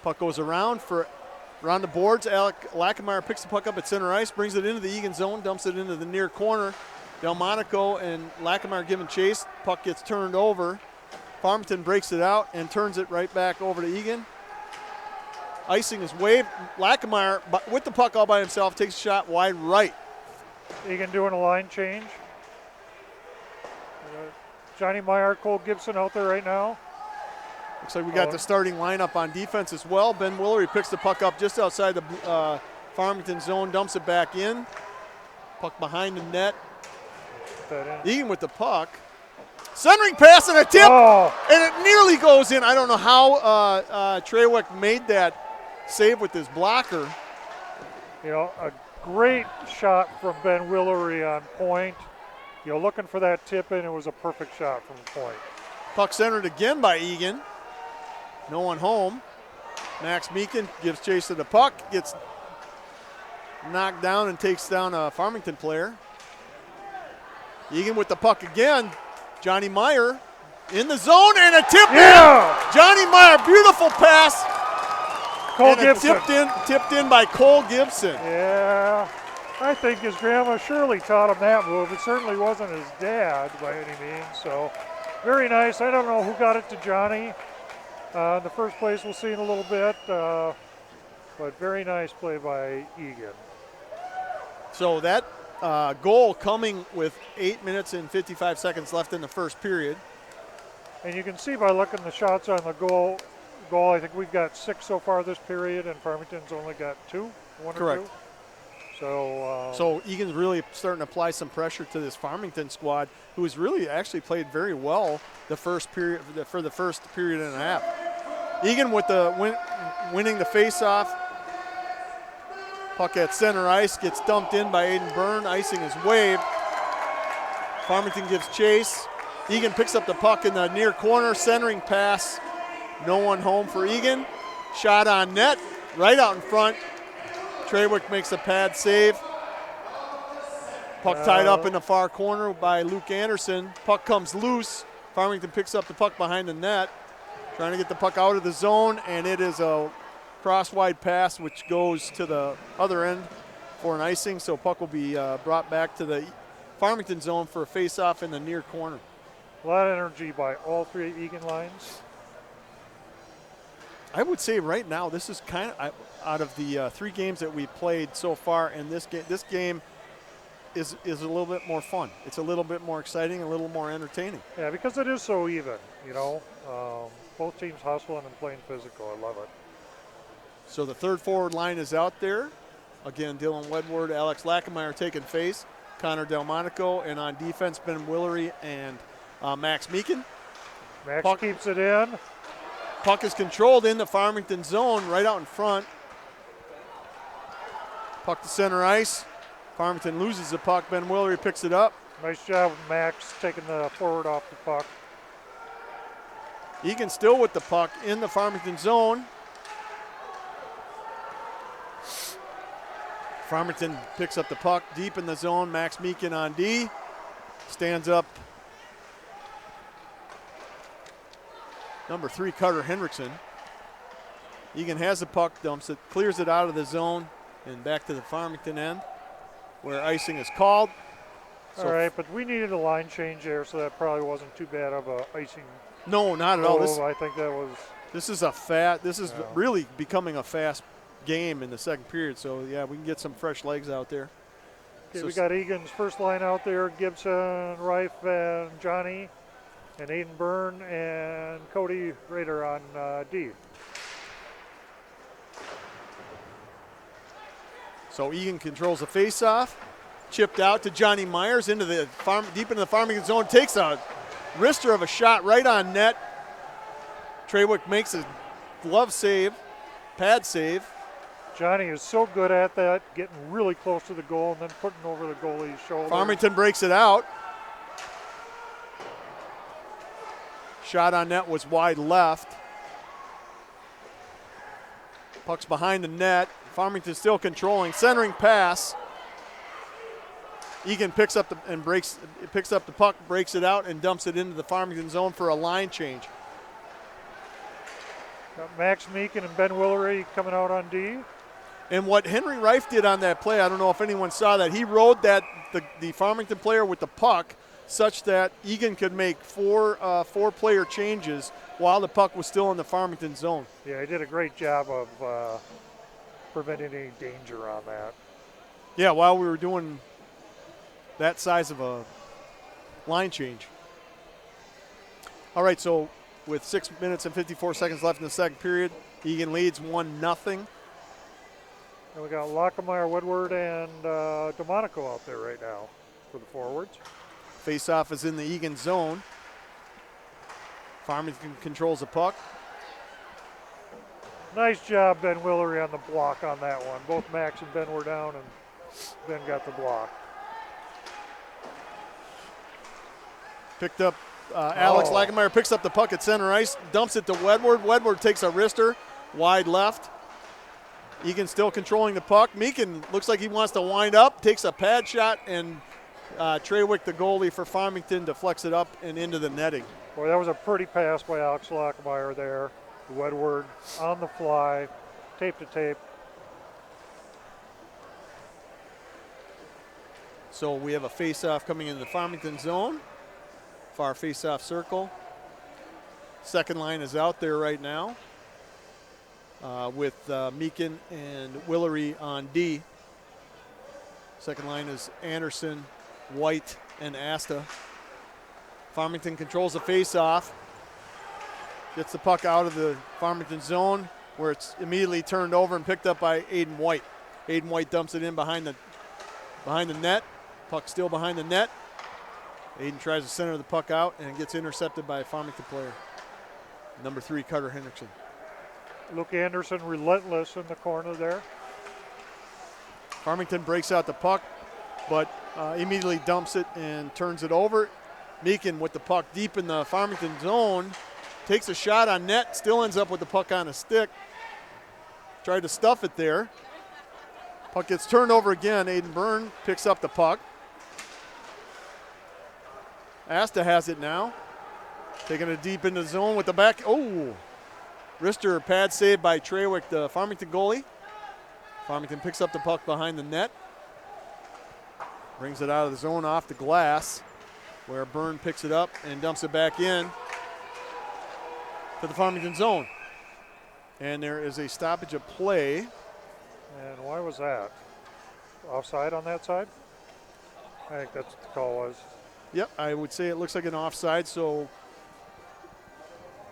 Puck goes around the boards. Alec Lackameyer picks the puck up at center ice, brings it into the Eagan zone, dumps it into the near corner. Delmonico and Lackameyer giving chase. Puck gets turned over. Farmington breaks it out and turns it right back over to Eagan. Icing is waved. Lackameyer, with the puck all by himself, takes a shot wide right. Eagan doing a line change. Johnny Meyer, Cole Gibson out there right now. Looks like we got the starting lineup on defense as well. Ben Willery picks the puck up just outside the Farmington zone, dumps it back in. Puck behind the net. Eagan with the puck. Centering pass and a tip, and it nearly goes in. I don't know how Treywick made that save with his blocker. You know, a great shot from Ben Willery on point. Looking for that tip in, it was a perfect shot from point. Puck centered again by Eagan. No one home. Max Meakin gives chase to the puck, gets knocked down and takes down a Farmington player. Eagan with the puck again. Johnny Meyer in the zone and a tip in. Johnny Meyer, beautiful pass. Cole Gibson. Tipped in by Cole Gibson. Yeah, I think his grandma Shirley taught him that move. It certainly wasn't his dad by any means. So very nice. I don't know who got it to Johnny. In the first place, we'll see in a little bit. But very nice play by Eagan. So that goal coming with 8 minutes and 55 seconds left in the first period. And you can see by looking at the shots on the goal, I think we've got 6 so far this period, and Farmington's only got 2, 1 Correct. or 2. So Egan's really starting to apply some pressure to this Farmington squad, who has really actually played very well the first period for the first period and a half. Eagan with the winning the faceoff. Puck at center ice gets dumped in by Aiden Byrne. Icing is waved. Farmington gives chase. Eagan picks up the puck in the near corner, centering pass. No one home for Eagan. Shot on net, right out in front. Trawick makes a pad save. Puck tied up in the far corner by Luke Anderson. Puck comes loose. Farmington picks up the puck behind the net, trying to get the puck out of the zone, and it is a cross-wide pass which goes to the other end for an icing. So puck will be brought back to the Farmington zone for a face-off in the near corner. A lot of energy by all three Eagan lines. I would say right now this is kind of out of the 3 games that we played so far, and this game is a little bit more fun. It's a little bit more exciting, a little more entertaining. Yeah, because it is so even, both teams hustling and playing physical. I love it. So the third forward line is out there. Again, Dylan Wedward, Alex Lackemeyer taking face, Connor Delmonico, and on defense, Ben Willery and Max Meakin. Max keeps it in. Puck is controlled in the Farmington zone right out in front. Puck to center ice. Farmington loses the puck. Ben Willery picks it up. Nice job, Max, taking the forward off the puck. Eagan still with the puck in the Farmington zone. Farmington picks up the puck deep in the zone. Max Meakin on D. Stands up. Number 3, Carter Hendrickson. Eagan has the puck, dumps it, clears it out of the zone, and back to the Farmington end, where icing is called. All right, but we needed a line change there, so that probably wasn't too bad of a icing. No, not at all. I think that was. This is really becoming a fast game in the second period. So yeah, we can get some fresh legs out there. Okay, so we got Egan's first line out there: Gibson, Reif, and Johnny, and Aiden Byrne and Cody Rader on D. So Egan controls the face-off, chipped out to Johnny Myers into the deep into the Farmington zone, takes a wrister of a shot right on net. Trawick makes a glove save, pad save. Johnny is so good at that, getting really close to the goal and then putting over the goalie's shoulder. Farmington breaks it out. Shot on net was wide left. Puck's behind the net. Farmington still controlling. Centering pass. Eagan picks up the puck, breaks it out, and dumps it into the Farmington zone for a line change. Got Max Meakin and Ben Willery coming out on D. And what Henry Reif did on that play, I don't know if anyone saw that, he rode the Farmington player with the puck such that Eagan could make four-player changes while the puck was still in the Farmington zone. Yeah, he did a great job of preventing any danger on that. Yeah, while we were doing that size of a line change. All right, so with 6 minutes and 54 seconds left in the second period, Eagan leads 1-0. And we got Lackemeyer, Woodward, and Delmonico out there right now for the forwards. Face-off is in the Eagan zone. Farmington controls the puck. Nice job, Ben Willery, on the block on that one. Both Max and Ben were down, and Ben got the block. Picked up, Alex Lackemeyer picks up the puck at center ice, dumps it to Wedward. Wedward takes a wrister, wide left. Eagan still controlling the puck. Meakin looks like he wants to wind up, takes a pad shot, and Trawick, the goalie for Farmington, deflects it up and into the netting. Boy, that was a pretty pass by Alex Lackemeyer there. Wedward on the fly, tape to tape. So we have a face-off coming into the Farmington zone. Far face-off circle. Second line is out there right now with Meakin and Willery on D. Second line is Anderson, White, and Asta. Farmington controls the face-off. Gets the puck out of the Farmington zone where it's immediately turned over and picked up by Aiden White. Aiden White dumps it in behind the behind the net. Puck still behind the net. Eagan tries to center the puck out and gets intercepted by a Farmington player. Number 3, Carter Hendrickson. Luke Anderson relentless in the corner there. Farmington breaks out the puck, but immediately dumps it and turns it over. Meakin with the puck deep in the Farmington zone. Takes a shot on net, still ends up with the puck on a stick. Tried to stuff it there. Puck gets turned over again. Aiden Byrne picks up the puck. Asta has it now. Taking it deep into the zone with the back. Oh! Wrister pad save by Trawick, the Farmington goalie. Farmington picks up the puck behind the net. Brings it out of the zone off the glass, where Byrne picks it up and dumps it back in to the Farmington zone. And there is a stoppage of play. And why was that? Offside on that side? I think that's what the call was. Yep, I would say it looks like an offside, so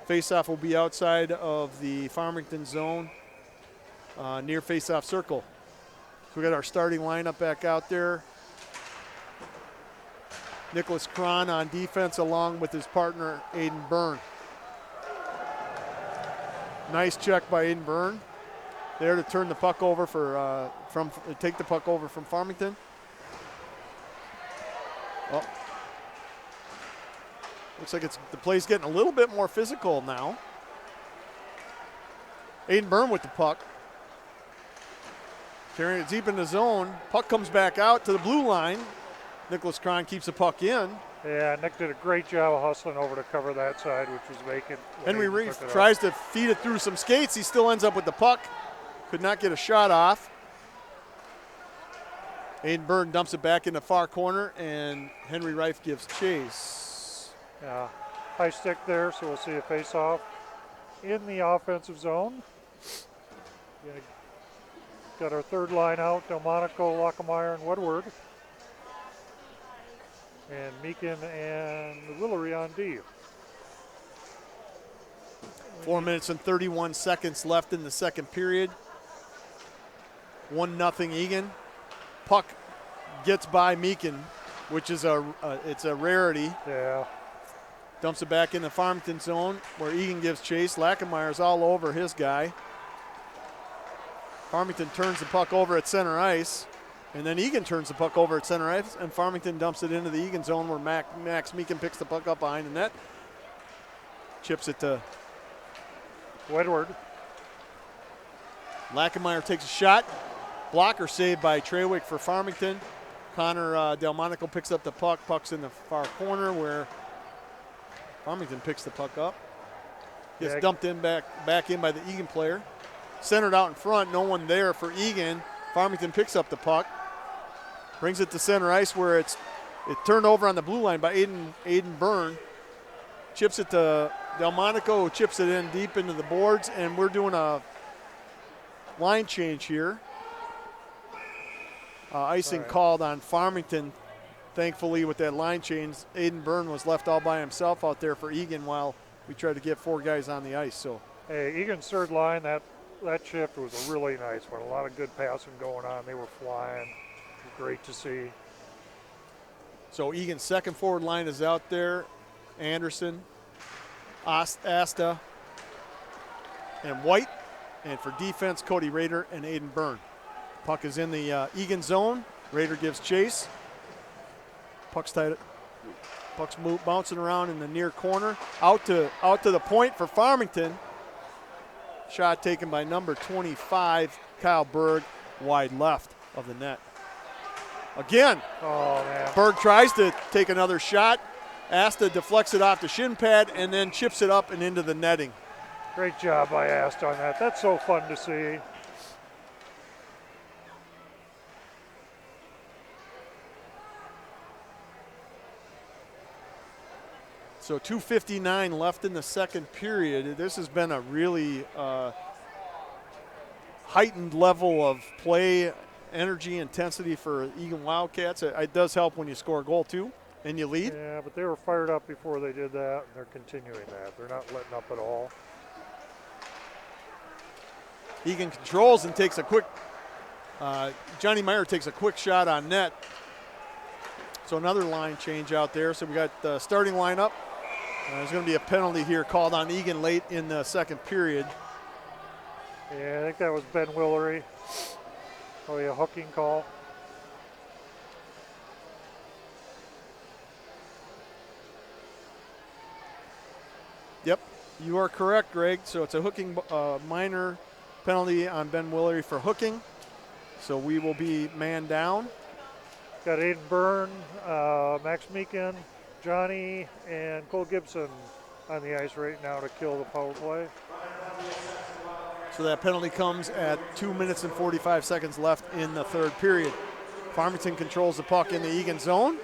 faceoff will be outside of the Farmington zone, near faceoff circle. So we got our starting lineup back out there. Nicholas Cron on defense along with his partner Aiden Byrne. Nice check by Aiden Byrne there to turn the puck over for take the puck over from Farmington. Oh. Looks like the play's getting a little bit more physical now. Aiden Byrne with the puck. Carrying it deep in the zone. Puck comes back out to the blue line. Nicholas Cron keeps the puck in. Yeah, Nick did a great job of hustling over to cover that side, which was vacant. Henry Reef tries to feed it through some skates. He still ends up with the puck. Could not get a shot off. Aiden Byrne dumps it back in the far corner, and Henry Reif gives chase. Yeah, high stick there, so we'll see a face-off in the offensive zone. Got our third line out, Delmonico, Lockemeyer, and Woodward. And Meakin and Willery on D. 4 minutes and 31 seconds left in the second period. 1-0 Eagan. Puck gets by Meakin, which is it's a rarity. Yeah. Dumps it back in the Farmington zone where Eagan gives chase. Lackenmeyer's all over his guy. Farmington turns the puck over at center ice. And then Eagan turns the puck over at center ice, and Farmington dumps it into the Eagan zone where Max Meakin picks the puck up behind the net. Chips it to Woodward. Lackenmeyer takes a shot. Blocker saved by Trawick for Farmington. Connor Delmonico picks up the puck. Puck's in the far corner where Farmington picks the puck up. Gets dumped in back in by the Eagan player. Centered out in front, no one there for Eagan. Farmington picks up the puck. Brings it to center ice where it turned over on the blue line by Aiden Byrne. Chips it to Delmonico, who chips it in deep into the boards, and we're doing a line change here. Icing called on Farmington. Thankfully, with that line change, Aiden Byrne was left all by himself out there for Eagan while we tried to get 4 guys on the ice. So, hey, Eagan's third line, that shift was a really nice one. A lot of good passing going on. They were flying. Great to see. So Eagan's second forward line is out there. Anderson, Asta, and White. And for defense, Cody Rader and Aiden Byrne. Puck is in the Eagan zone. Rader gives chase. Puck's tight. Puck's bouncing around in the near corner. Out to the point for Farmington. Shot taken by number 25, Kyle Berg, wide left of the net. Again, Berg tries to take another shot. Asta deflects it off the shin pad and then chips it up and into the netting. Great job by Asta on that. That's so fun to see. So 2:59 left in the second period. This has been a really heightened level of play, energy, intensity for Eagan Wildcats. It does help when you score a goal too and you lead. Yeah, but they were fired up before they did that, and they're continuing that. They're not letting up at all. Eagan controls and takes a quick Johnny Meyer takes a quick shot on net. So another line change out there. So we got the starting lineup. There's going to be a penalty here called on Eagan late in the second period. Yeah, I think that was Ben Willery. Oh, yeah, hooking call. Yep, you are correct, Greg. So it's a hooking minor penalty on Ben Willery for hooking. So we will be man down. Got Aiden Byrne, Max Meakin, Johnny, and Cole Gibson on the ice right now to kill the power play. So that penalty comes at 2 minutes and 45 seconds left in the third period. Farmington controls the puck in the Eagan zone.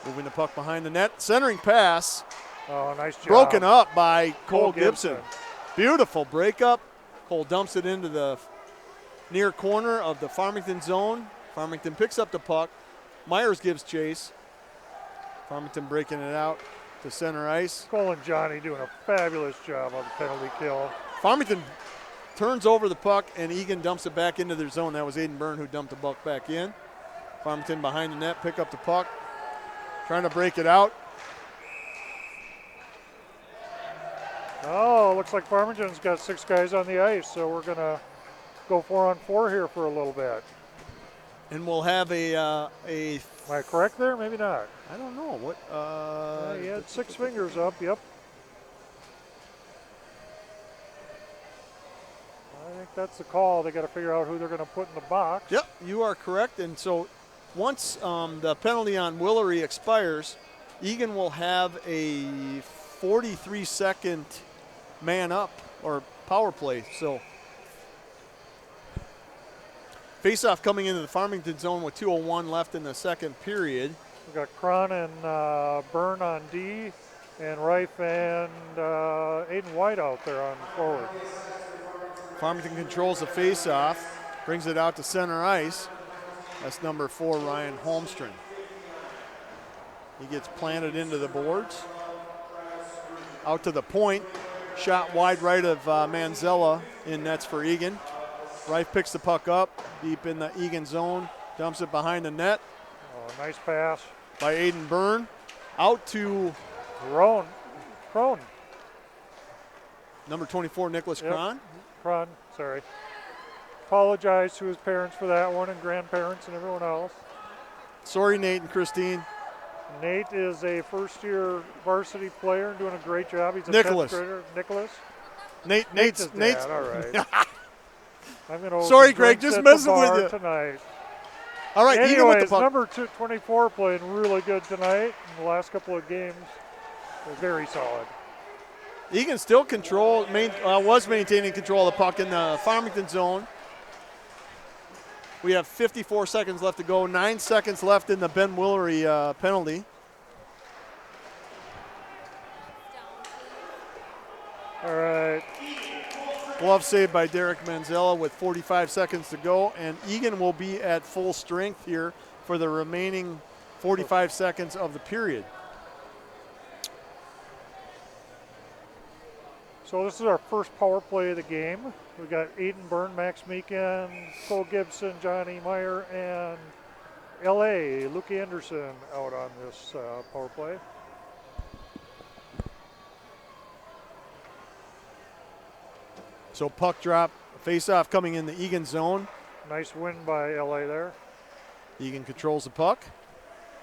Moving the puck behind the net. Centering pass. Oh, nice job. Broken up by Cole Gibson. Beautiful breakup. Cole dumps it into the near corner of the Farmington zone. Farmington picks up the puck. Myers gives chase. Farmington breaking it out to center ice. Cole and Johnny doing a fabulous job on the penalty kill. Farmington turns over the puck and Eagan dumps it back into their zone. That was Aiden Byrne who dumped the puck back in. Farmington behind the net, pick up the puck. Trying to break it out. Oh, looks like Farmington's got 6 guys on the ice, so we're going to go 4-on-4 here for a little bit. And we'll have Am I correct there? Maybe not. I don't know. What? He had 6 fingers up, yep. I think that's the call. They got to figure out who they're going to put in the box. Yep, you are correct. And so once the penalty on Willery expires, Eagan will have a 43-second man up or power play. So face-off coming into the Farmington zone with 2:01 left in the second period. We've got Cron and Byrne on D, and Reif and Aiden White out there on forward. Farmington controls the face-off, brings it out to center ice. That's number 4, Ryan Holmstrom. He gets planted into the boards. Out to the point, shot wide right of Manzella in nets for Eagan. Reif picks the puck up deep in the Eagan zone, dumps it behind the net. Oh, nice pass. By Aiden Byrne. Out to Crone. Number 24, Nicholas Cron. Cron, sorry. Apologize to his parents for that one and grandparents and everyone else. Sorry, Nate and Christine. Nate is a first-year varsity player and doing a great job. He's a Nicholas. 10th grader. Nicholas? Nate's. Dad, all right. I'm gonna Sorry, Greg, just messing with you. Tonight. All right, Eagan with the Anyways, puck. number 24 playing really good tonight. In the last couple of games, they're very solid. Eagan still was maintaining control of the puck in the Farmington zone. We have 54 seconds left to go. 9 seconds left in the Ben Willery penalty. All right. Glove save by Derek Manzella with 45 seconds to go, and Eagan will be at full strength here for the remaining 45 seconds of the period. So this is our first power play of the game. We got Aiden Byrne, Max Meakin, Cole Gibson, Johnny Meyer, and LA, Luke Anderson out on this power play. So puck drop, face-off coming in the Eagan zone. Nice win by LA there. Eagan controls the puck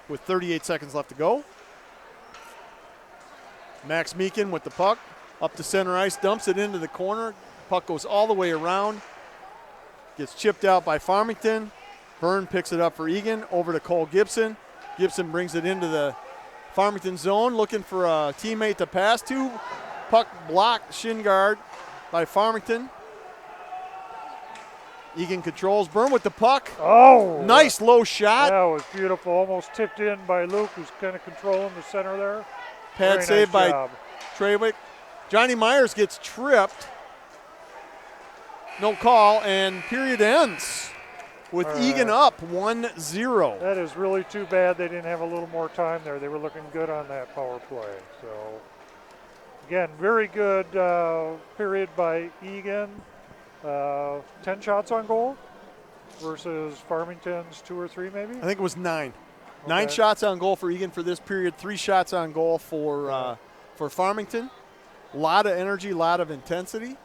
with 38 seconds left to go. Max Meakin with the puck up to center ice, dumps it into the corner. Puck goes all the way around, gets chipped out by Farmington. Byrne picks it up for Eagan, over to Cole Gibson. Gibson brings it into the Farmington zone, looking for a teammate to pass to. Puck blocked, shin guard by Farmington. Eagan controls. Byrne with the puck. Oh! Nice low shot. That was beautiful. Almost tipped in by Luke, who's kind of controlling the center there. Pad Very save nice by job. Trawick. Johnny Myers gets tripped. No call, and period ends with Eagan up 1-0. That is really too bad they didn't have a little more time there. They were looking good on that power play. So, again, very good period by Eagan. 10 shots on goal. versus Farmington's 2 or 3 maybe? I think it was 9. 9 Okay. shots on goal for Eagan for this period, 3 shots on goal for Farmington. A lot of energy, a lot of intensity.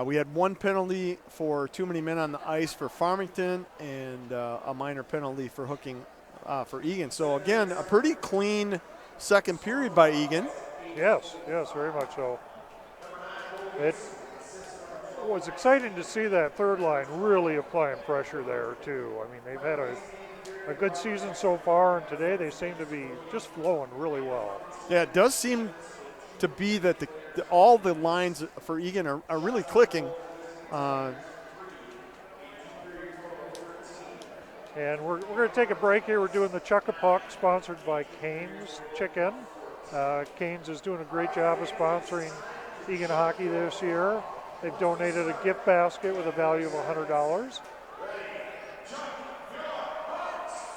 We had 1 penalty for too many men on the ice for Farmington and a minor penalty for hooking for Eagan. So, again, a pretty clean second period by Eagan. Yes, very much so. It was exciting to see that third line really applying pressure there, too. I mean, they've had a good season so far, and today they seem to be just flowing really well. Yeah, it does seem to be that all the lines for Eagan are really clicking. And we're going to take a break here. We're doing the Chuck a Puck, sponsored by Canes Chicken. Canes is doing a great job of sponsoring Eagan hockey this year. They've donated a gift basket with a value of $100.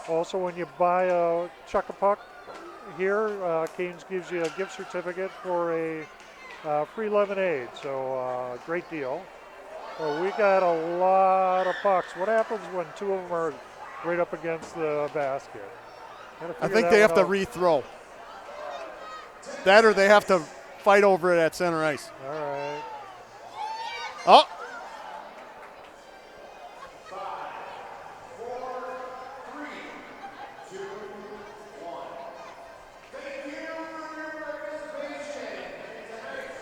Also, when you buy a Chuck a Puck here, Canes gives you a gift certificate for a free lemonade. So great deal. Well, we got a lot of pucks. What happens when 2 of them are right up against the basket? I think they have to rethrow. That or they have to fight over it at center ice. All right. Oh!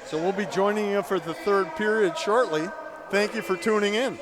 So we'll be joining you for the third period shortly. Thank you for tuning in.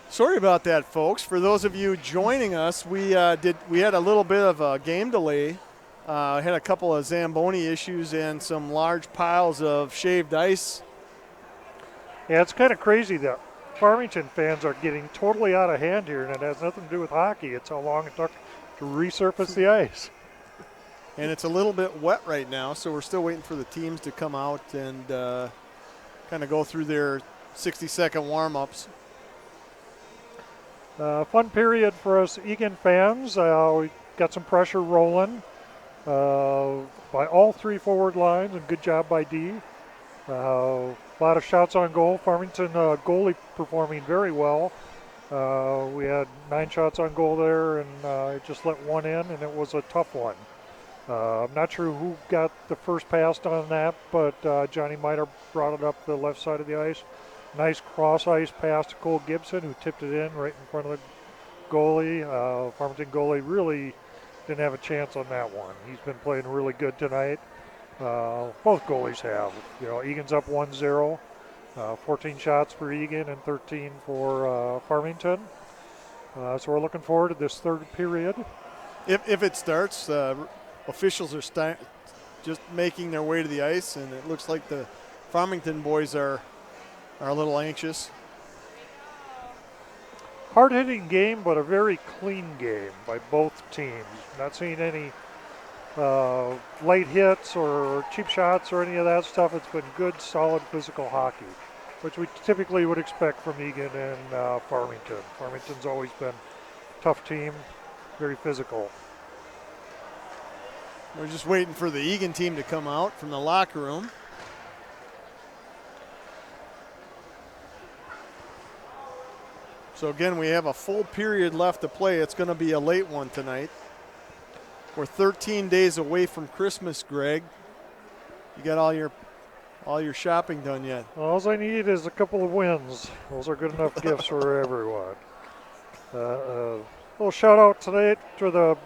Sorry about that, folks. For those of you joining us, we had a little bit of a game delay. Had a couple of Zamboni issues and some large piles of shaved ice. Yeah, it's kind of crazy that Farmington fans are getting totally out of hand here, and it has nothing to do with hockey. It's how long it took to resurface the ice. And it's a little bit wet right now, so we're still waiting for the teams to come out and kind of go through their 60-second warm-ups. Fun period for us Eagan fans. We got some pressure rolling by all three forward lines, and good job by D. A lot of shots on goal. Farmington goalie performing very well. We had 9 shots on goal there, and it just let one in, and it was a tough one. I'm not sure who got the first pass on that, but Johnny Miter brought it up the left side of the ice. Nice cross-ice pass to Cole Gibson, who tipped it in right in front of the goalie. Farmington goalie really didn't have a chance on that one. He's been playing really good tonight. Both goalies have. You know, Egan's up 1-0. 14 shots for Eagan and 13 for Farmington. So we're looking forward to this third period. If it starts, officials are just making their way to the ice, and it looks like the Farmington boys are a little anxious. Hard-hitting game, but a very clean game by both teams. Not seeing any late hits or cheap shots or any of that stuff. It's been good, solid physical hockey, which we typically would expect from Eagan and Farmington. Farmington's always been a tough team, very physical. We're just waiting for the Eagan team to come out from the locker room. So again, we have a full period left to play. It's going to be a late one tonight. We're 13 days away from Christmas, Greg. You got all your shopping done yet? All I need is a couple of wins. Those are good enough gifts for everyone. Little shout out tonight to the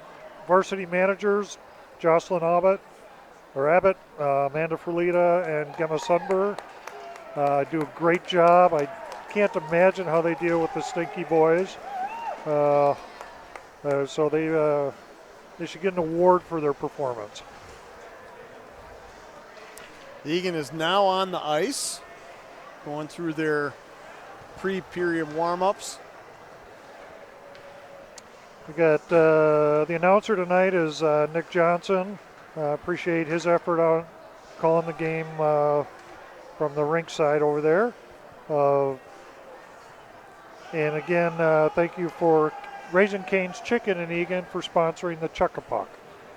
varsity managers, Jocelyn Abbott, Amanda Ferlita, and Gemma Sunber. Do a great job. I can't imagine how they deal with the stinky boys. So they should get an award for their performance. Eagan is now on the ice, going through their pre-period warm-ups. We got the announcer tonight is Nick Johnson. Appreciate his effort on calling the game from the rink side over there. And again, thank you for Raising Cane's Chicken in Eagan for sponsoring the Chuck-a-Puck.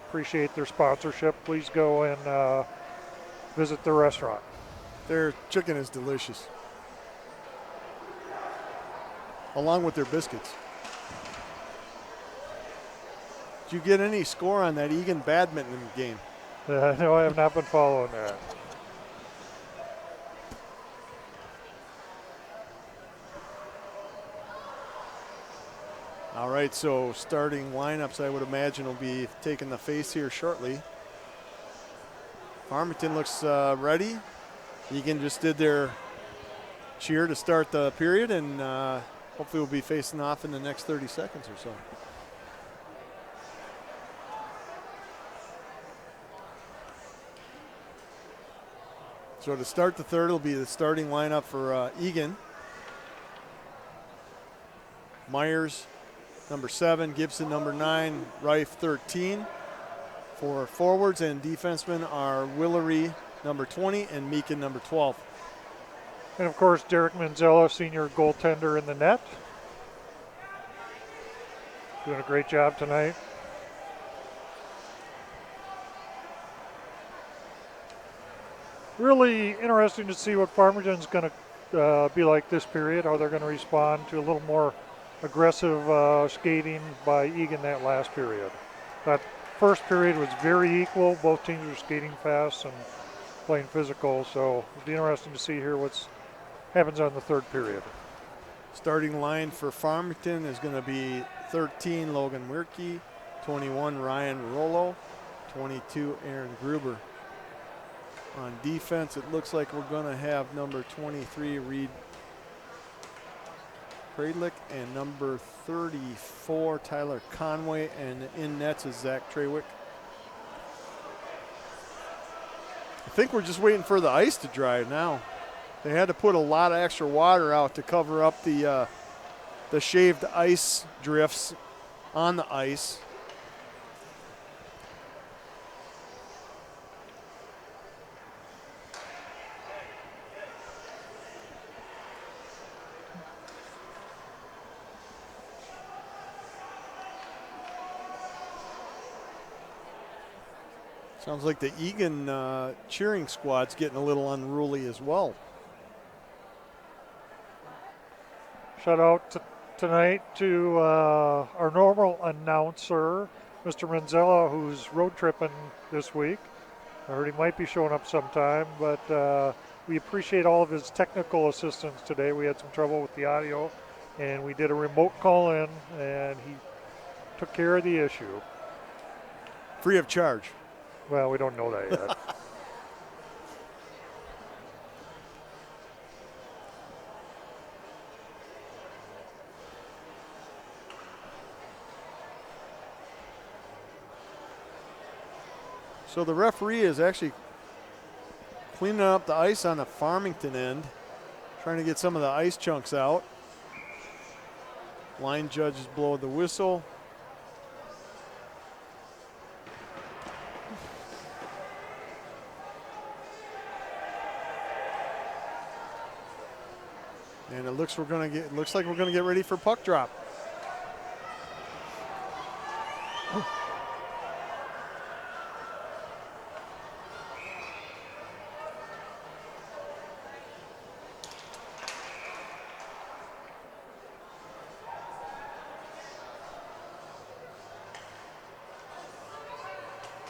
Appreciate their sponsorship. Please go and visit the restaurant. Their chicken is delicious, along with their biscuits. Did you get any score on that Eagan badminton game? No, I have not been following that. All right, so starting lineups, I would imagine, will be taking the face here shortly. Farmington looks ready. Eagan just did their cheer to start the period, and hopefully we'll be facing off in the next 30 seconds or so. So to start the third, it'll be the starting lineup for Eagan. Myers, number 7, Gibson, number 9, Reif, 13. For forwards and defensemen are Willery, number 20, and Meakin, number 12. And of course, Derek Manzella, senior goaltender in the net. Doing a great job tonight. Really interesting to see what Farmington's going to be like this period, how they're going to respond to a little more aggressive skating by Eagan that last period. That first period was very equal. Both teams were skating fast and playing physical, so it'll be interesting to see here what happens on the third period. Starting line for Farmington is going to be 13, Logan Wirke, 21, Ryan Rollo, 22, Aaron Gruber. On defense, it looks like we're going to have number 23, Reed Kradlick, and number 34, Tyler Conway, and in nets is Zach Trawick. I think we're just waiting for the ice to dry now. They had to put a lot of extra water out to cover up the shaved ice drifts on the ice. Sounds like the Eagan cheering squad's getting a little unruly as well. Shout out tonight to our normal announcer, Mr. Manzella, who's road tripping this week. I heard he might be showing up sometime, but we appreciate all of his technical assistance today. We had some trouble with the audio, and we did a remote call in, and he took care of the issue. Free of charge. Well, we don't know that yet. So the referee is actually cleaning up the ice on the Farmington end, trying to get some of the ice chunks out. Line judges blow the whistle. And it looks like we're gonna get ready for puck drop.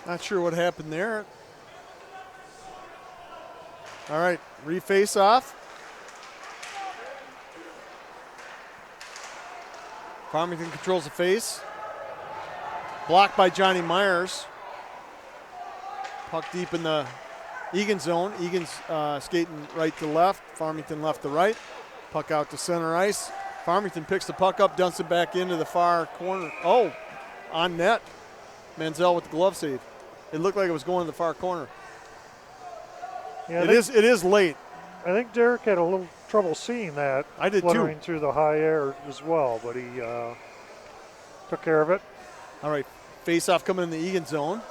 Not sure what happened there. All right, reface off. Farmington controls the face. Blocked by Johnny Myers. Puck deep in the Eagan zone. Eagan's skating right to left. Farmington left to right. Puck out to center ice. Farmington picks the puck up, dumps it back into the far corner. Oh, on net. Manziel with the glove save. It looked like it was going to the far corner. Yeah, it is late. I think Derek had a little trouble seeing that. I did fluttering too. Through the high air as well, but he took care of it. All right, face-off coming in the Eagan zone.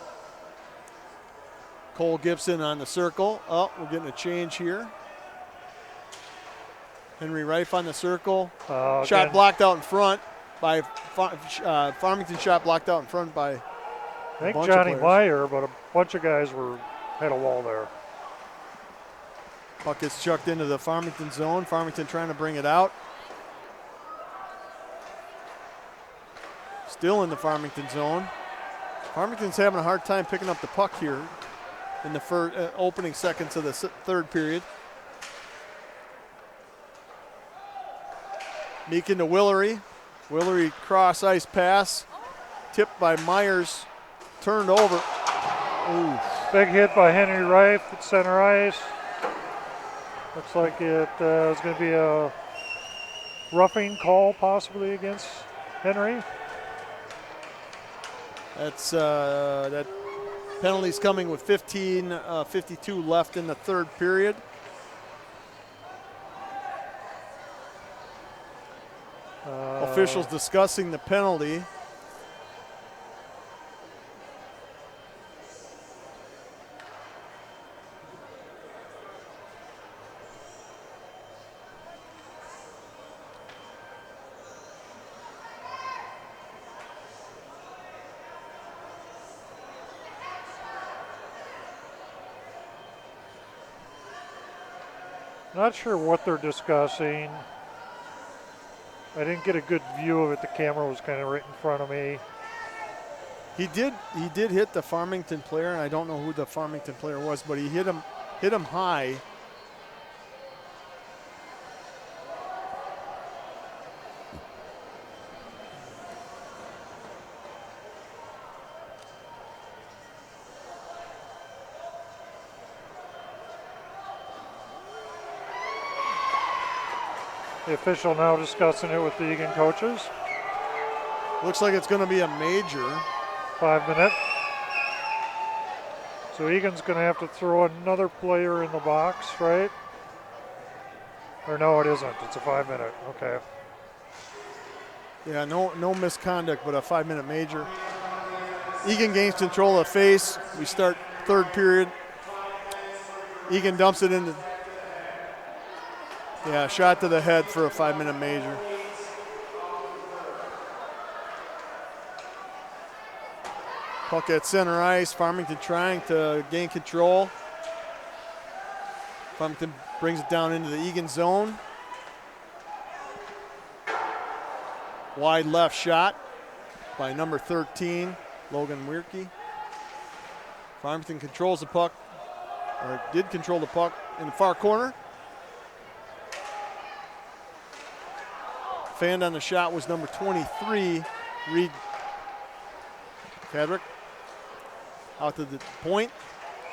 Cole Gibson on the circle. Oh, we're getting a change here. Henry Reif on the circle. Shot Again, blocked out in front by Farmington. Shot blocked out in front by I think Johnny Meyer, but a bunch of guys had a wall there. Puck gets chucked into the Farmington zone. Farmington trying to bring it out. Still in the Farmington zone. Farmington's having a hard time picking up the puck here in the opening seconds of the third period. Meekin to Willery. Willery cross ice pass. Tipped by Myers. Turned over. Ooh. Big hit by Henry Reif at center ice. Looks like it was going to be a roughing call possibly against Henry. That's that penalty's coming with 52 left in the third period. Officials discussing the penalty. Not sure what they're discussing. I didn't get a good view of it. The camera was kind of right in front of me. He did hit the Farmington player, and I don't know who the Farmington player was, but he hit him high. The official now discussing it with the Eagan coaches. Looks like it's going to be a major. 5 minute. So Eagan's going to have to throw another player in the box, right? Or no, it isn't. It's a 5 minute. Okay. Yeah, no misconduct, but a 5 minute major. Eagan gains control of the face. We start third period. Eagan dumps it into, shot to the head for a 5 minute major. Puck at center ice. Farmington trying to gain control. Farmington brings it down into the Eagan zone. Wide left shot by number 13, Logan Weirke. Farmington controls the puck, or did control the puck in the far corner. Fanned on the shot was number 23, Reed Cadrick. Out to the point,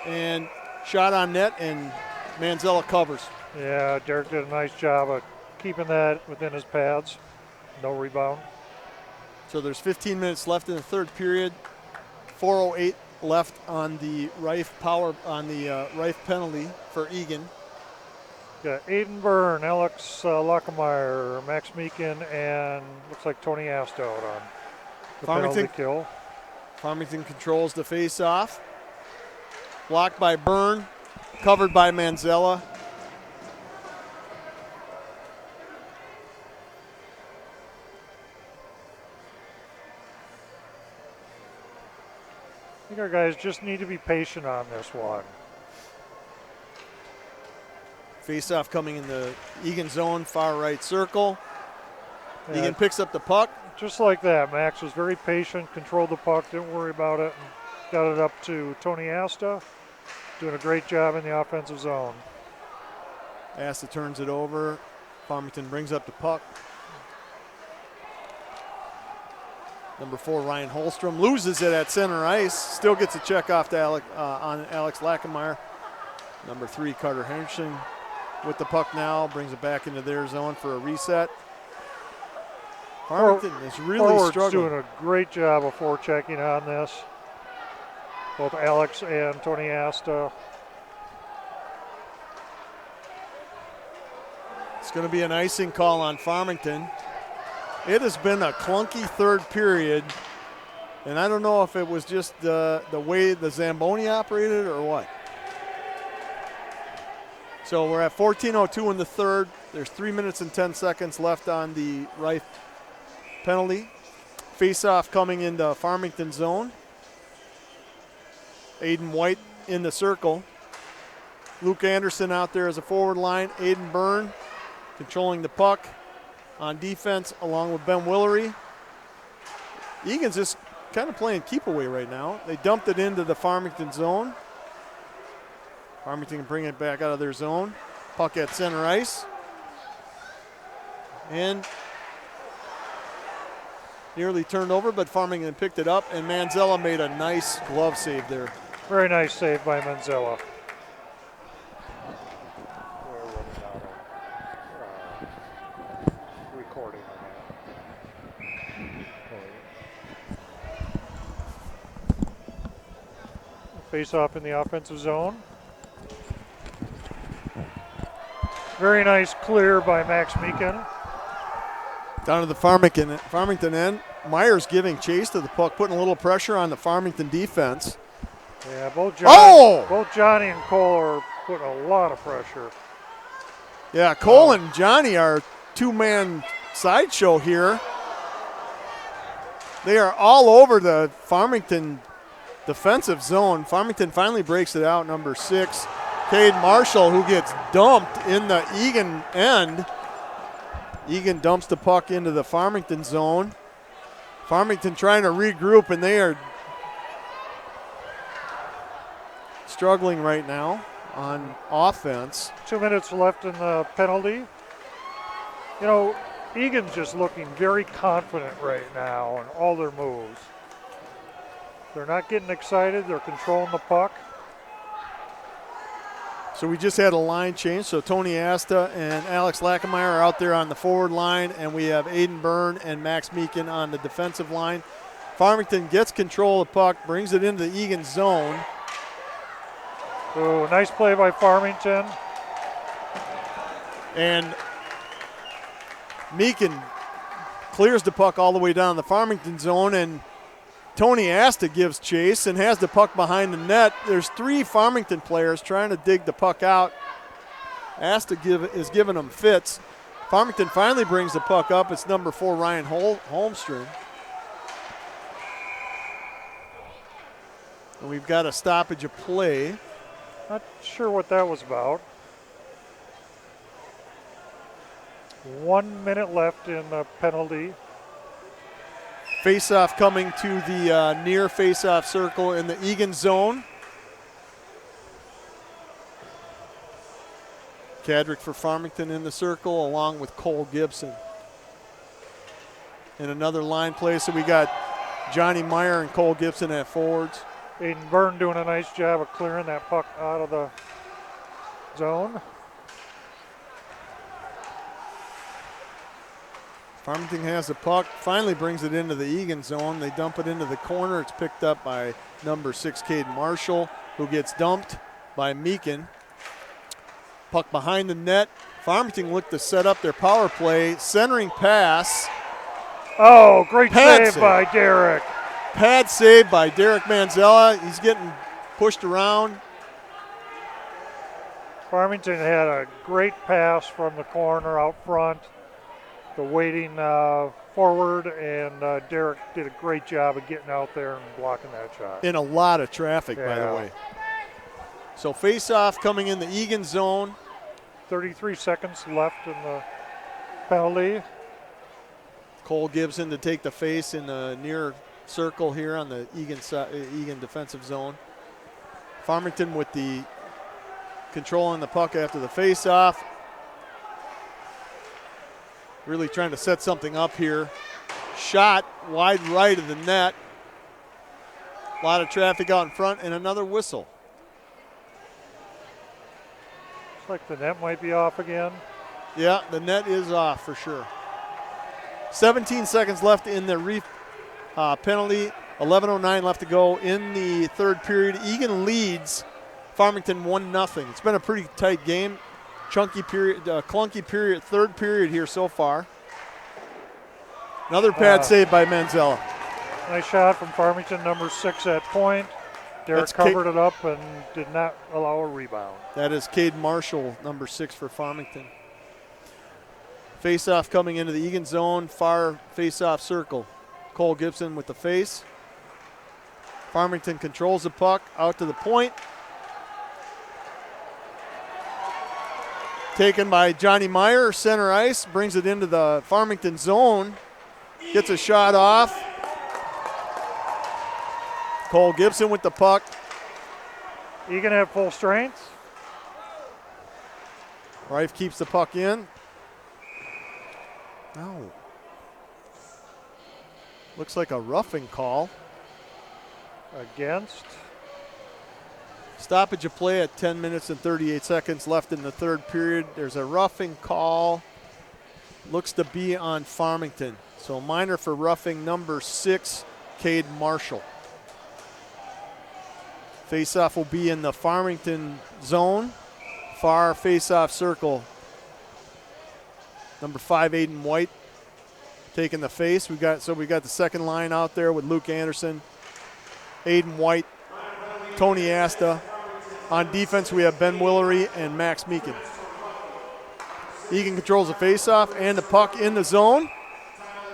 and shot on net, and Manzella covers. Yeah, Derek did a nice job of keeping that within his pads. No rebound. So there's 15 minutes left in the third period. 4:08 left on the Rife Rife penalty for Eagan. Got Aiden Byrne, Alex Lockemeyer, Max Meekin, and looks like Tony Asta out on the penalty kill. Farmington controls the face-off. Blocked by Byrne, covered by Manzella. I think our guys just need to be patient on this one. Face-off coming in the Eagan zone, far right circle. Yeah. Eagan picks up the puck. Just like that, Max was very patient, controlled the puck, didn't worry about it, and got it up to Tony Asta, doing a great job in the offensive zone. Asta turns it over. Farmington brings up the puck. Number 4, Ryan Holstrom, loses it at center ice. Still gets a check off to on Alex Lackemeyer. Number 3, Carter Henderson with the puck now. Brings it back into their zone for a reset. Farmington is really struggling. Doing a great job of forechecking on this. Both Alex and Tony Asta. It's going to be an icing call on Farmington. It has been a clunky third period, and I don't know if it was just the way the Zamboni operated or what. So we're at 14:02 in the third. There's 3 minutes and 10 seconds left on the Rife penalty. Face-off coming into Farmington zone. Aiden White in the circle. Luke Anderson out there as a forward line. Aiden Byrne controlling the puck on defense along with Ben Willery. Egan's just kind of playing keep away right now. They dumped it into the Farmington zone. Farmington can bring it back out of their zone. Puck at center ice. And nearly turned over, but Farmington picked it up, and Manzella made a nice glove save there. Very nice save by Manzella. Recording on that. Face off in the offensive zone. Very nice clear by Max Meekin. Down to the Farmington end. Myers giving chase to the puck, putting a little pressure on the Farmington defense. Yeah, both Johnny and Cole are putting a lot of pressure. Yeah, Cole and Johnny are two-man sideshow here. They are all over the Farmington defensive zone. Farmington finally breaks it out, number 6. Cade Marshall, who gets dumped in the Eagan end. Eagan dumps the puck into the Farmington zone. Farmington trying to regroup, and they are struggling right now on offense. 2 minutes left in the penalty. You know, Eagan's just looking very confident right now in all their moves. They're not getting excited. They're controlling the puck. So we just had a line change. So Tony Asta and Alex Lackemeyer are out there on the forward line, and we have Aiden Byrne and Max Meekin on the defensive line. Farmington gets control of the puck, brings it into the Eagan zone. Oh, nice play by Farmington. And Meekin clears the puck all the way down the Farmington zone, and Tony Asta gives chase and has the puck behind the net. There's 3 Farmington players trying to dig the puck out. Asta is giving them fits. Farmington finally brings the puck up. It's number 4, Ryan Holmstrom. And we've got a stoppage of play. Not sure what that was about. 1 minute left in the penalty. Face-off coming to the near face-off circle in the Eagan zone. Kadrick for Farmington in the circle along with Cole Gibson. And another line play, so we got Johnny Meyer and Cole Gibson at forwards. Aiden Byrne doing a nice job of clearing that puck out of the zone. Farmington has the puck, finally brings it into the Eagan zone. They dump it into the corner. It's picked up by number 6, Cade Marshall, who gets dumped by Meekin. Puck behind the net. Farmington looked to set up their power play. Centering pass. Oh, great save by Derek. Pad save by Derek Manzella. He's getting pushed around. Farmington had a great pass from the corner out front. The waiting forward, and Derek did a great job of getting out there and blocking that shot. In a lot of traffic, by the way. So face-off coming in the Eagan zone. 33 seconds left in the penalty. Cole Gibson to take the face in the near circle here on the Eagan defensive zone. Farmington with the controlling the puck after the face-off. Really trying to set something up here. Shot wide right of the net. A lot of traffic out in front and another whistle. Looks like the net might be off again. Yeah, the net is off for sure. 17 seconds left in the penalty. 11:09 left to go in the third period. Eagan leads Farmington 1-0. It's been a pretty tight game. Chunky period, clunky period, third period here so far. Another pad save by Manzella. Nice shot from Farmington, number 6 at point. Derek covered it up and did not allow a rebound. That is Cade Marshall, number 6 for Farmington. Face-off coming into the Eagan zone, far face-off circle. Cole Gibson with the face. Farmington controls the puck out to the point. Taken by Johnny Meyer, center ice, brings it into the Farmington zone. Gets a shot off. Cole Gibson with the puck. Eagan at full strength. Reif keeps the puck in. No. Looks like a roughing call. Against. Stoppage of play at 10 minutes and 38 seconds left in the third period. There's a roughing call. Looks to be on Farmington. So minor for roughing, number 6, Cade Marshall. Face-off will be in the Farmington zone. Far face-off circle. Number 5, Aiden White, taking the face. We got the second line out there with Luke Anderson, Aiden White, Tony Asta. On defense, we have Ben Willery and Max Meekin. Eagan controls the face-off and the puck in the zone.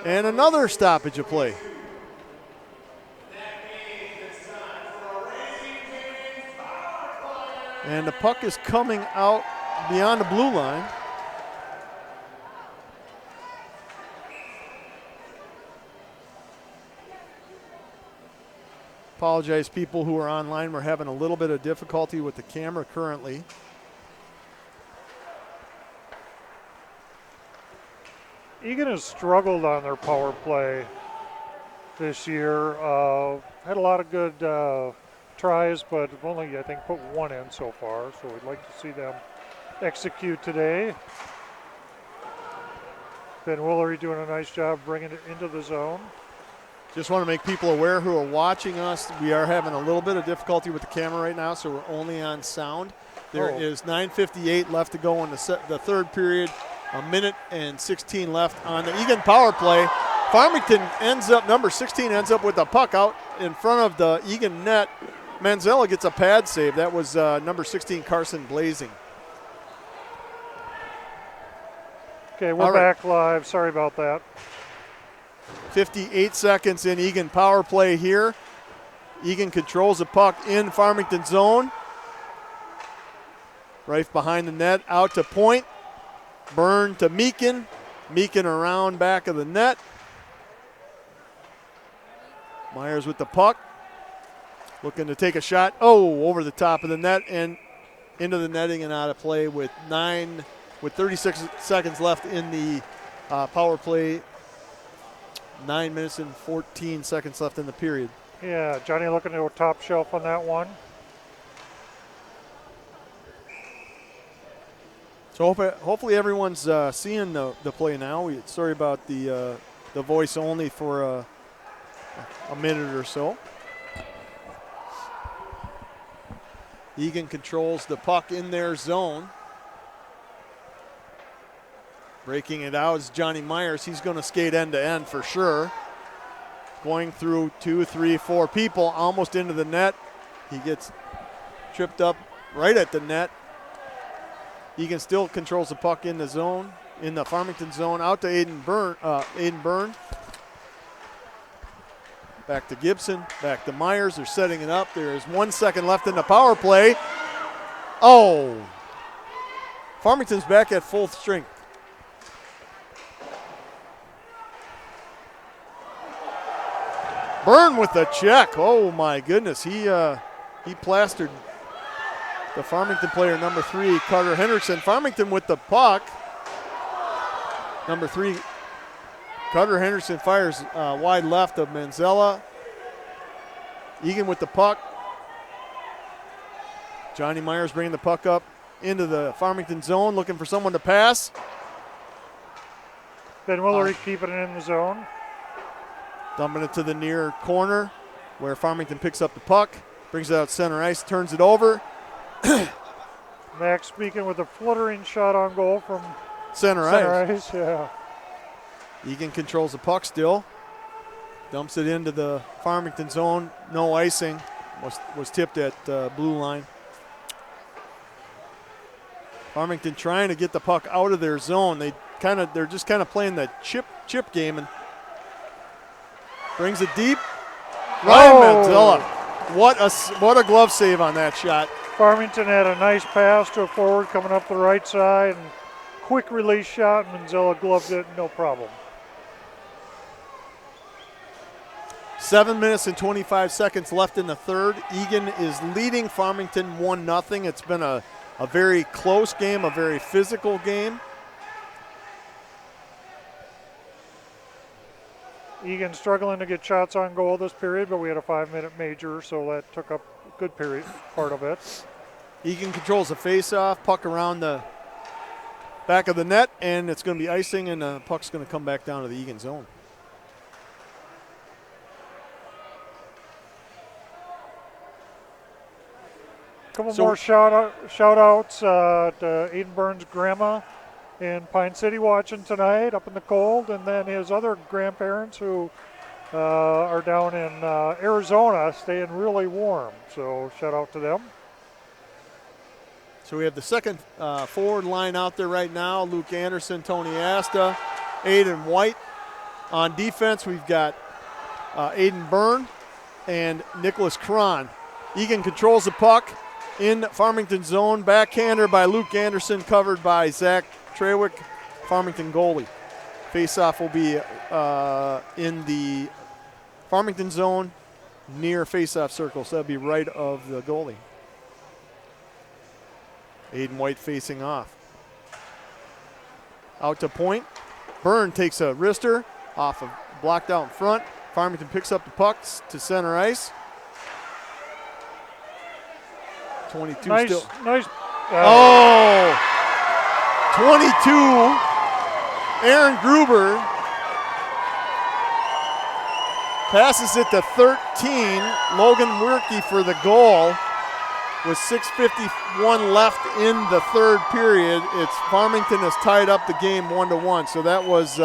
And another stoppage of play. And the puck is coming out beyond the blue line. Apologize, people who are online. We're having a little bit of difficulty with the camera currently. Eagan has struggled on their power play this year. Had a lot of good tries, but have only, I think, put one in so far. So we'd like to see them execute today. Ben Willery doing a nice job bringing it into the zone. Just want to make people aware who are watching us, we are having a little bit of difficulty with the camera right now, so we're only on sound. There is 9:58 left to go in the third period, a minute and 16 left on the Eagan power play. Farmington number 16 ends up with the puck out in front of the Eagan net. Manzella gets a pad save. That was number 16, Carson Blazing. Okay, we're back live. Sorry about that. 58 seconds in Eagan power play here. Eagan controls the puck in Farmington zone. Right behind the net, out to point. Burn to Meakin. Meakin around back of the net. Myers with the puck. Looking to take a shot. Oh, over the top of the net and into the netting and out of play with 36 seconds left in the power play. 9 minutes and 14 seconds left in the period. Yeah, Johnny looking to go top shelf on that one. So hopefully everyone's seeing the play now. Sorry about the voice only for a minute or so. Eagan controls the puck in their zone. Breaking it out is Johnny Myers. He's going to skate end to end for sure. Going through 2, 3, 4 people almost into the net. He gets tripped up right at the net. Eagan still controls the puck in the zone, in the Farmington zone. Out to Aiden Byrne. Back to Gibson, back to Myers. They're setting it up. There is 1 second left in the power play. Oh! Farmington's back at full strength. Byrne with the check. Oh my goodness. He plastered the Farmington player, number 3, Carter Hendrickson. Farmington with the puck. Number 3, Carter Hendrickson fires wide left of Manzella. Eagan with the puck. Johnny Myers bringing the puck up into the Farmington zone, looking for someone to pass. Ben Willery keeping it in the zone. Dumping it to the near corner where Farmington picks up the puck, brings it out center ice, turns it over. Max Beacon with a fluttering shot on goal from center ice. Yeah. Eagan controls the puck still. Dumps it into the Farmington zone. No icing. Was tipped at blue line. Farmington trying to get the puck out of their zone. They're just kind of playing the chip game and brings it deep. Ryan Manzella. What a glove save on that shot. Farmington had a nice pass to a forward coming up the right side and quick release shot. Manzella gloved it, no problem. 7 minutes and 25 seconds left in the third. Eagan is leading Farmington 1-0. It's been a very close game, a very physical game. Eagan struggling to get shots on goal this period, but we had a 5-minute major, so that took up a good period, part of it. Eagan controls the face-off, puck around the back of the net, and it's going to be icing, and the puck's going to come back down to the Eagan zone. Couple more shout-outs to Aiden Burns' grandma in Pine City watching tonight up in the cold, and then his other grandparents who are down in Arizona staying really warm. So shout out to them. So we have the second forward line out there right now. Luke Anderson, Tony Asta, Aiden White. On defense, we've got Aiden Byrne and Nicholas Cron. Eagan controls the puck in Farmington zone. Backhander by Luke Anderson, covered by Zach Trewick, Farmington goalie. Face-off will be in the Farmington zone near face-off circle, so that'll be right of the goalie. Aiden White facing off. Out to point. Byrne takes a wrister off of blocked out in front. Farmington picks up the pucks to center ice. 22 Nice, still. nice. 22. Aaron Gruber passes it to 13. Logan Werke for the goal. With 6:51 left in the third period, it's Farmington has tied up the game 1-1. So that was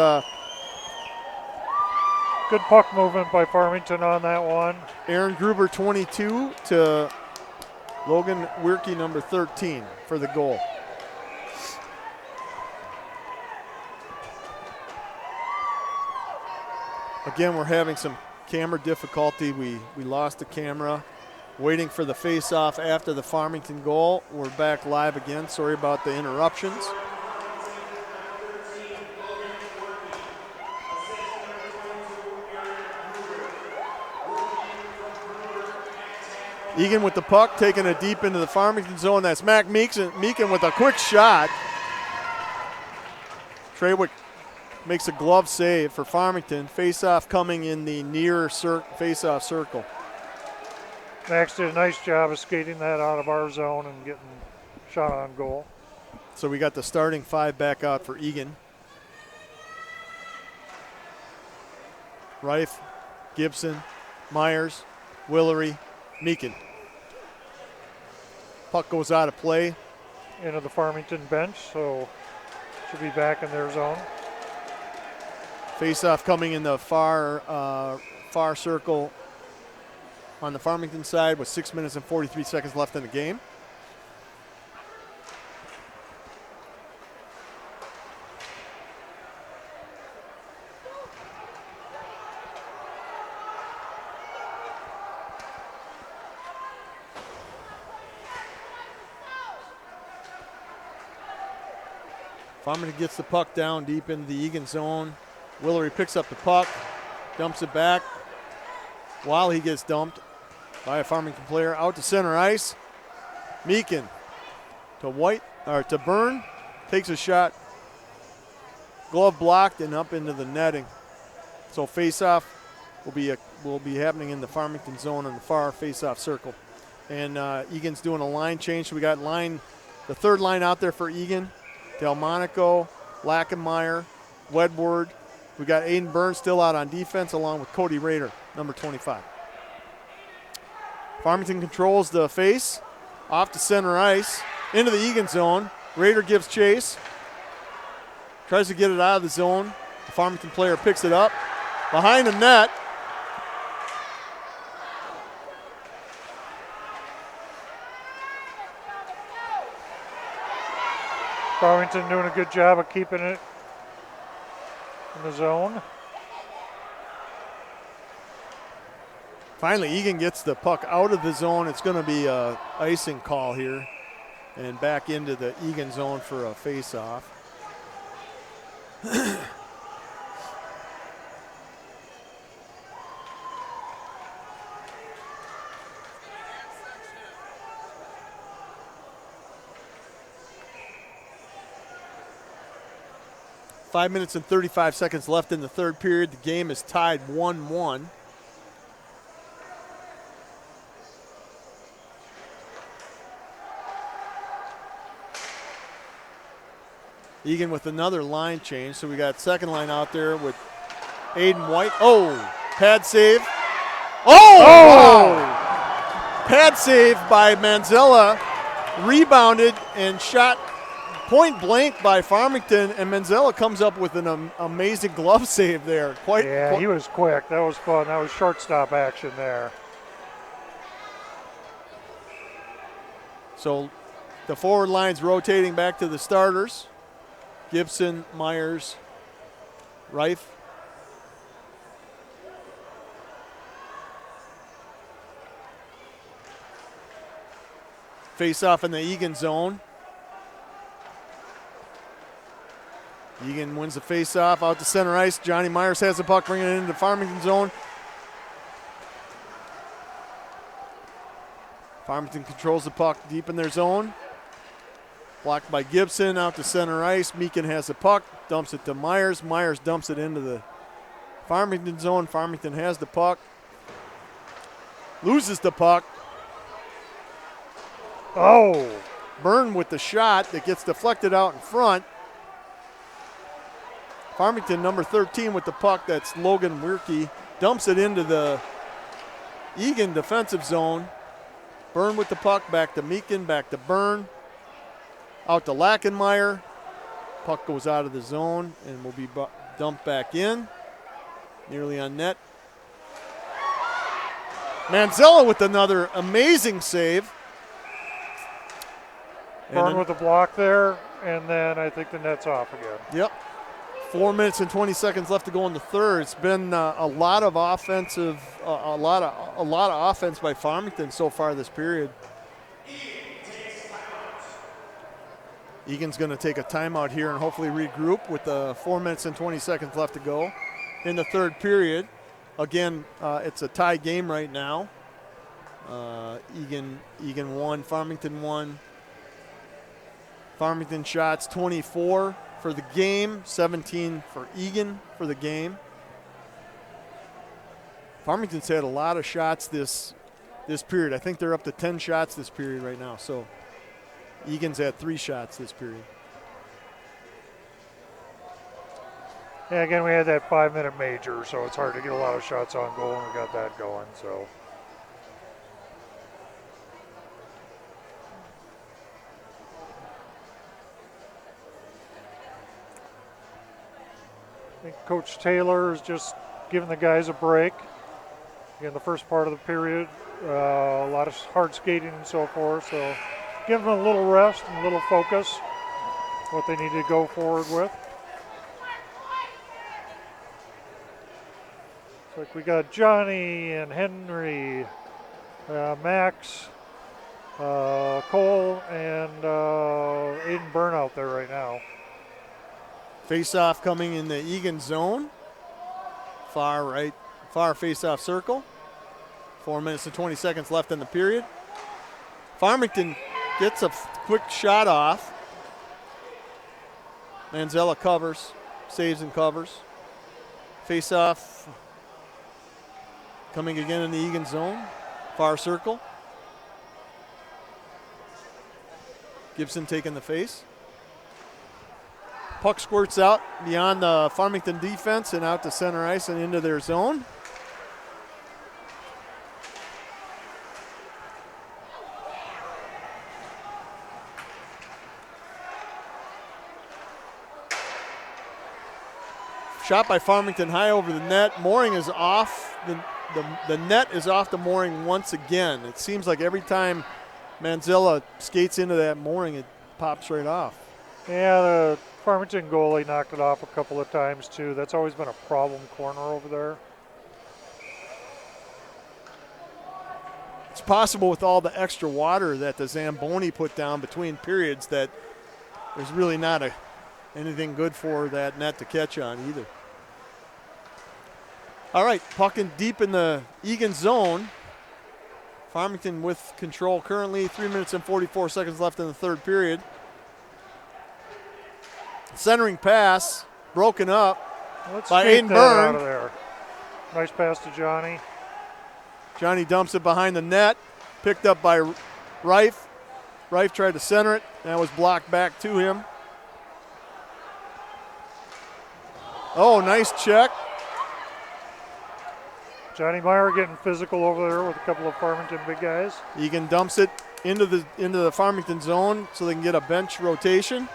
good puck movement by Farmington on that one. Aaron Gruber 22 to Logan Werke number 13 for the goal. Again, we're having some camera difficulty. We lost the camera. Waiting for the face-off after the Farmington goal. We're back live again. Sorry about the interruptions. Eagan with the puck, taking it deep into the Farmington zone. That's Mac Meekin with a quick shot. Treywick makes a glove save for Farmington. Face-off coming in the near face-off circle. Max did a nice job of skating that out of our zone and getting shot on goal. So we got the starting five back out for Eagan. Reif, Gibson, Myers, Willery, Meekin. Puck goes out of play. Into the Farmington bench, so should be back in their zone. Face-off coming in the far circle on the Farmington side with 6 minutes and 43 seconds left in the game. Farmington gets the puck down deep into the Eagan zone. Willery picks up the puck, dumps it back. While he gets dumped by a Farmington player out to center ice. Meekin to Byrne, takes a shot. Glove blocked and up into the netting. So face-off will be happening in the Farmington zone in the far face-off circle. And Eagan's doing a line change. So we got the third line out there for Eagan. Delmonico, Lackenmeyer, Wedward. We got Aiden Byrne still out on defense along with Cody Rader, number 25. Farmington controls the face, off to center ice, into the Eagan zone. Rader gives chase, tries to get it out of the zone. The Farmington player picks it up. Behind the net. Farmington doing a good job of keeping it in the zone. Finally, Eagan gets the puck out of the zone. It's going to be an icing call here and back into the Eagan zone for a face-off. Five minutes and 35 seconds left in the third period. The game is tied 1-1. Eagan with another line change. So we got second line out there with Aiden White. Oh, pad save. Oh! Wow. Pad save by Manzella. Rebounded and shot point blank by Farmington, and Manzella comes up with an amazing glove save there. He was quick. That was fun. That was shortstop action there. So the forward line's rotating back to the starters. Gibson, Myers, Reif. Face off in the Eagan zone. Eagan wins the face-off out to center ice. Johnny Myers has the puck, bringing it into the Farmington zone. Farmington controls the puck deep in their zone. Blocked by Gibson out to center ice. Meekin has the puck, dumps it to Myers. Myers dumps it into the Farmington zone. Farmington has the puck. Loses the puck. Oh! Byrne with the shot that gets deflected out in front. Farmington, number 13 with the puck. That's Logan Wierke. Dumps it into the Eagan defensive zone. Byrne with the puck. Back to Meakin. Back to Byrne. Out to Lackenmeyer. Puck goes out of the zone and will be dumped back in. Nearly on net. Manzella with another amazing save. Byrne with the block there, and then I think the net's off again. Yep. 4 minutes and 20 seconds left to go in the third. It's been a lot of offensive, a lot of offense by Farmington so far this period. Egan's going to take a timeout here and hopefully regroup with 4 minutes and 20 seconds left to go in the third period. Again, it's a tie game right now. Eagan won, Farmington won. Farmington shots 24 for the game, 17 for Eagan for the game. Farmington's had a lot of shots this period. I think they're up to 10 shots this period right now. So Eagan's had 3 shots this period. Yeah, again, we had that 5-minute major, so it's hard to get a lot of shots on goal, and we got that going. So. I think Coach Taylor is just giving the guys a break. Again, the first part of the period, a lot of hard skating and so forth. So give them a little rest and a little focus, what they need to go forward with. It's like we got Johnny and Henry, Max, Cole, and Aiden Byrne out there right now. Face-off coming in the Eagan zone. Far face-off circle. 4 minutes and 20 seconds left in the period. Farmington gets a quick shot off. Manzella covers, saves and covers. Face-off coming again in the Eagan zone. Far circle. Gibson taking the face. Puck squirts out beyond the Farmington defense and out to center ice and into their zone. Shot by Farmington high over the net. Mooring is off. The net is off the mooring once again. It seems like every time Manzella skates into that mooring, it pops right off. Yeah, the Farmington goalie knocked it off a couple of times too. That's always been a problem corner over there. It's possible with all the extra water that the Zamboni put down between periods that there's really not anything good for that net to catch on either. All right, puck in deep in the Eagan zone. Farmington with control currently. 3 minutes and 44 seconds left in the third period. Centering pass, broken up by Aiden Byrne. Out of there. Nice pass to Johnny. Johnny dumps it behind the net, picked up by Reif. Reif tried to center it, that was blocked back to him. Oh, nice check. Johnny Meyer getting physical over there with a couple of Farmington big guys. Eagan dumps it into the Farmington zone so they can get a bench rotation.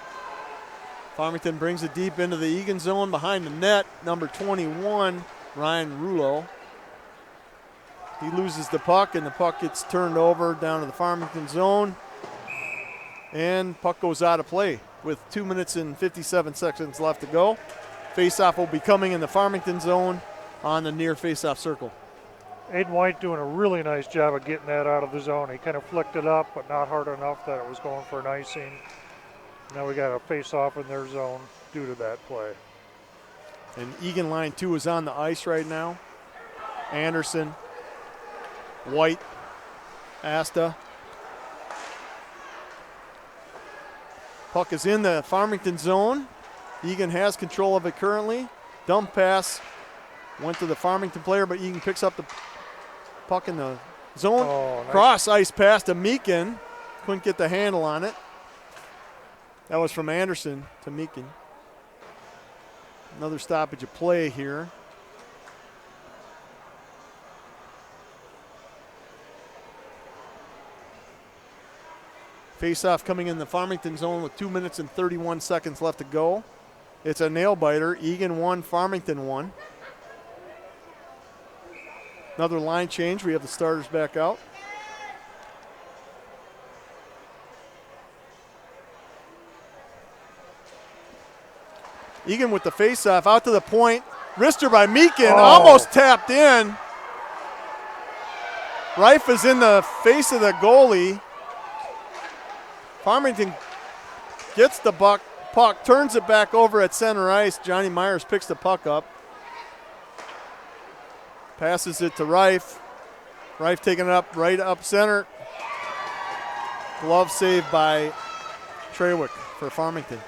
Farmington brings it deep into the Eagan zone behind the net. Number 21, Ryan Rulo. He loses the puck, and the puck gets turned over down to the Farmington zone. And puck goes out of play with 2 minutes and 57 seconds left to go. Faceoff will be coming in the Farmington zone on the near faceoff circle. Aiden White doing a really nice job of getting that out of the zone. He kind of flicked it up, but not hard enough that it was going for an icing. Now we got a face-off in their zone due to that play. And Eagan line 2 is on the ice right now. Anderson, White, Asta. Puck is in the Farmington zone. Eagan has control of it currently. Dump pass went to the Farmington player, but Eagan picks up the puck in the zone. Oh, nice. Cross ice pass to Meakin. couldn't get the handle on it. That was from Anderson to Meakin. Another stoppage of play here. Face-off coming in the Farmington zone with 2 minutes and 31 seconds left to go. It's a nail-biter. Eagan 1, Farmington 1. Another line change. We have the starters back out. Eagan with the face-off out to the point. Wrister by Meakin, almost tapped in. Reif is in the face of the goalie. Farmington gets the puck, turns it back over at center ice. Johnny Myers picks the puck up. Passes it to Reif. Reif taking it up right up center. Glove saved by Trawick for Farmington.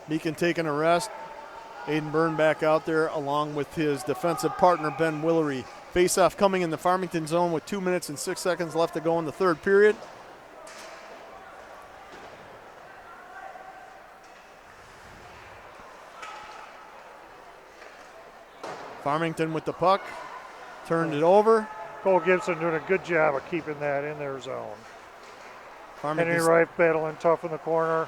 Meakin taking a rest. Aiden Byrne back out there along with his defensive partner, Ben Willery. Face-off coming in the Farmington zone with 2 minutes and 6 seconds left to go in the third period. Farmington with the puck. Turned it over. Cole Gibson doing a good job of keeping that in their zone. Henry Reif battling tough in the corner.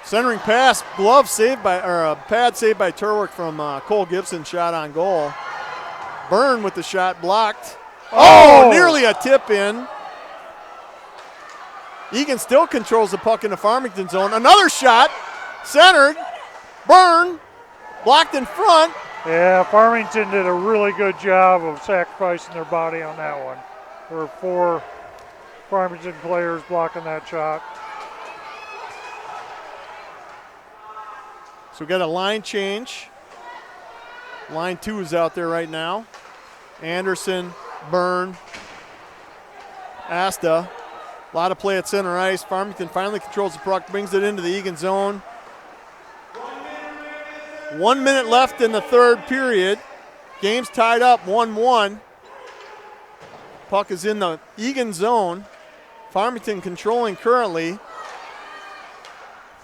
Centering pass, glove saved by, or a pad saved by Turwick from Cole Gibson, shot on goal. Byrne with the shot blocked. Oh, nearly a tip in. Eagan still controls the puck in the Farmington zone. Another shot, centered. Byrne blocked in front. Yeah, Farmington did a really good job of sacrificing their body on that one. There were 4 Farmington players blocking that shot. So we got a line change. Line 2 is out there right now. Anderson, Byrne, Asta. A lot of play at center ice. Farmington finally controls the puck, brings it into the Eagan zone. 1 minute left in the third period. Game's tied up 1-1. Puck is in the Eagan zone. Farmington controlling currently.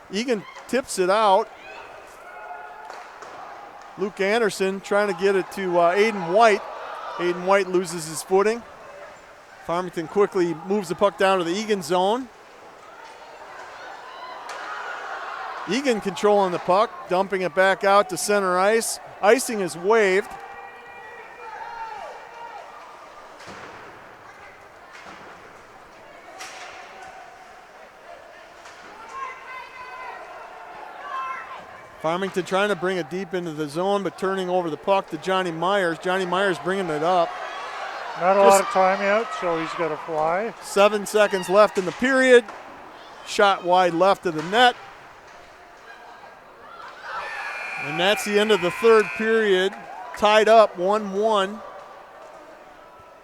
Eagan tips it out. Luke Anderson trying to get it to Aiden White. Aiden White loses his footing. Farmington quickly moves the puck down to the Eagan zone. Eagan controlling the puck, dumping it back out to center ice. Icing is waved. Farmington trying to bring it deep into the zone, but turning over the puck to Johnny Myers. Johnny Myers bringing it up. Not a lot of time yet, so he's got to fly. 7 seconds left in the period. Shot wide left of the net. And that's the end of the third period. Tied up 1-1.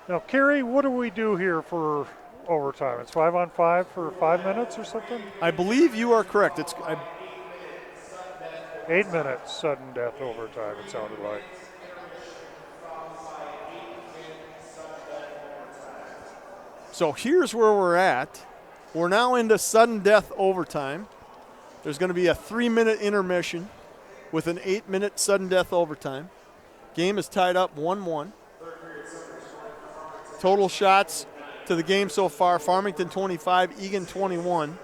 Now, Kerry, what do we do here for overtime? It's 5-on-5 for 5 minutes or something? I believe you are correct. It's 8 minutes sudden death overtime, it sounded like. So here's where we're at. We're now into sudden death overtime. There's going to be a 3-minute intermission with an 8-minute sudden death overtime. Game is tied up 1-1. Total shots to the game so far, Farmington 25, Eagan 21.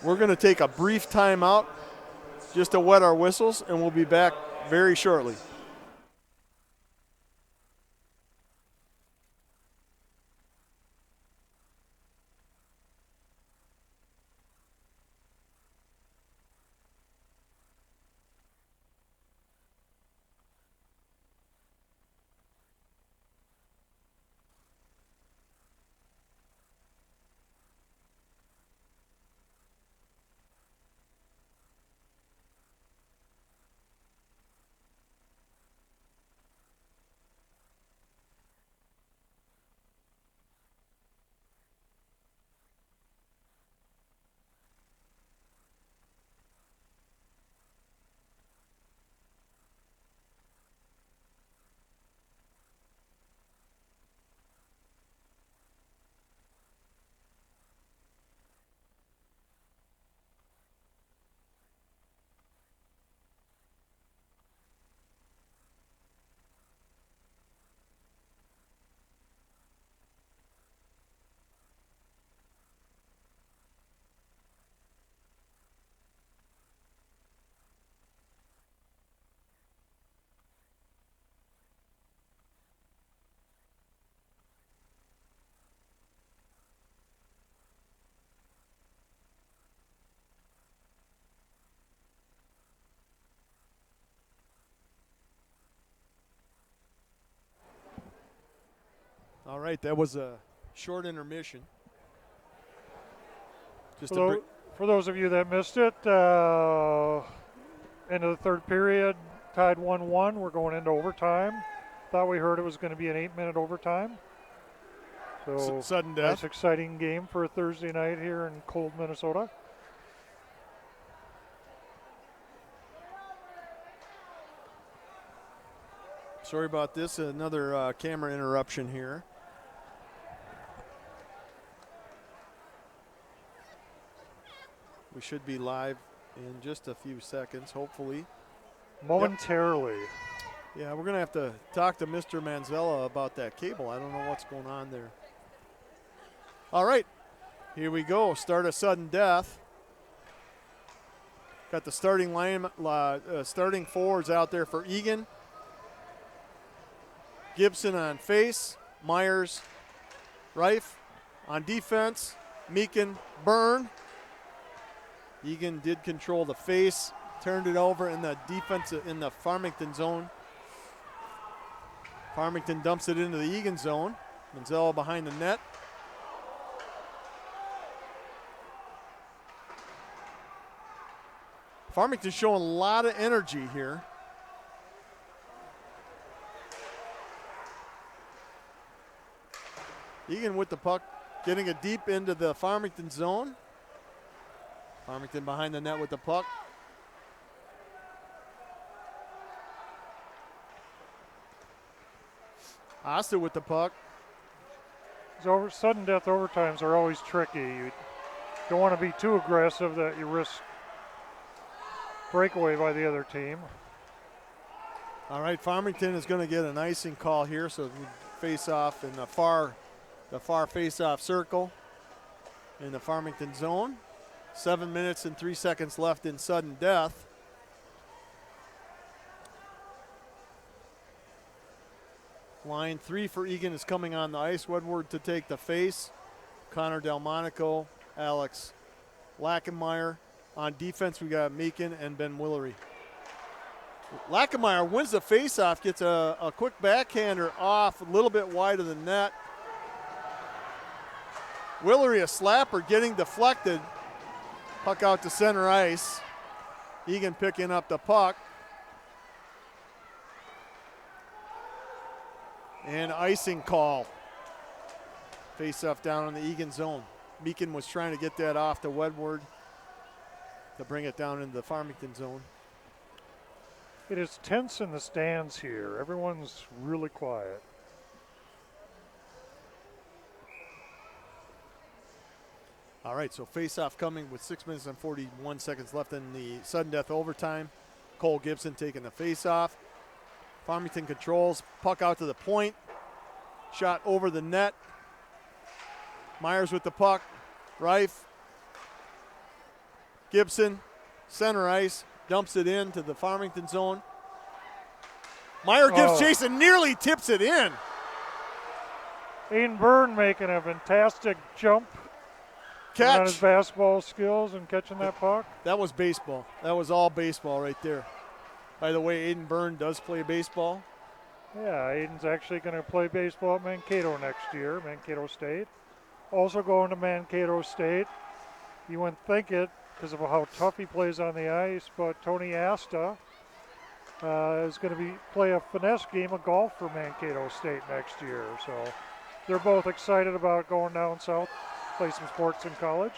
We're going to take a brief timeout just to wet our whistles, and we'll be back very shortly. All right, that was a short intermission. Just For those of you that missed it, end of the third period, tied 1-1. We're going into overtime. Thought we heard it was going to be an 8-minute overtime. So sudden death. Nice, exciting game for a Thursday night here in cold Minnesota. Sorry about this. Another camera interruption here. We should be live in just a few seconds, hopefully. Momentarily. Yep. Yeah, we're going to have to talk to Mr. Manzella about that cable. I don't know what's going on there. All right, here we go. Start a sudden death. Got the starting starting forwards out there for Eagan. Gibson on face, Myers, Reif on defense, Meakin, Byrne. Eagan did control the face, turned it over in the defense in the Farmington zone. Farmington dumps it into the Eagan zone. Manzella behind the net. Farmington showing a lot of energy here. Eagan with the puck, getting it deep into the Farmington zone. Farmington behind the net with the puck. Asta with the puck. Sudden death overtimes are always tricky. You don't want to be too aggressive that you risk breakaway by the other team. All right, Farmington is going to get an icing call here, so we face off in the far face-off circle in the Farmington zone. 7 minutes and 3 seconds left in sudden death. Line 3 for Eagan is coming on the ice. Woodward to take the face. Connor Delmonico, Alex Lackenmeyer. On defense, we got Meakin and Ben Willery. Lackenmeyer wins the face-off, gets a quick backhander off, a little bit wide of the net. Willery, a slapper, getting deflected. Puck out to center ice. Eagan picking up the puck. And icing call. Face-off down in the Eagan zone. Meakin was trying to get that off to Woodward to bring it down into the Farmington zone. It is tense in the stands here. Everyone's really quiet. All right, so face-off coming with 6 minutes and 41 seconds left in the sudden death overtime. Cole Gibson taking the face-off. Farmington controls, puck out to the point. Shot over the net. Myers with the puck. Reif. Gibson, center ice, dumps it into the Farmington zone. Meyer gives chase and nearly tips it in. Aiden Byrne making a fantastic jump. Catch. On his basketball skills and catching that puck. That was baseball. That was all baseball right there. By the way, Aiden Byrne does play baseball. Yeah, Aiden's actually going to play baseball at Mankato next year, Mankato State. Also going to Mankato State. You wouldn't think it because of how tough he plays on the ice, but Tony Asta is going to play a finesse game of golf for Mankato State next year. So they're both excited about going down south, play some sports in college.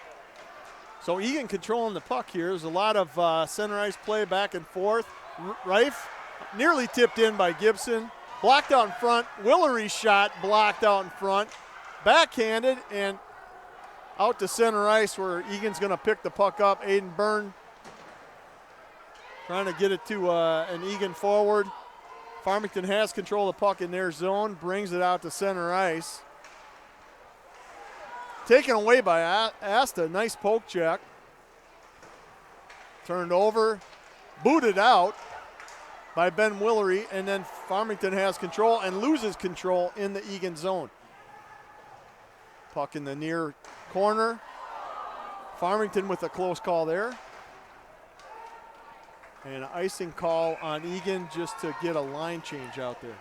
So Eagan controlling the puck here. There's a lot of center ice play back and forth. Reif nearly tipped in by Gibson. Blocked out in front. Willery's shot blocked out in front. Backhanded and out to center ice where Eagan's going to pick the puck up. Aiden Byrne trying to get it to an Eagan forward. Farmington has control of the puck in their zone. Brings it out to center ice. Taken away by Asta. Nice poke check. Turned over. Booted out by Ben Willery, and then Farmington has control and loses control in the Eagan zone. Puck in the near corner. Farmington with a close call there. And an icing call on Eagan just to get a line change out there.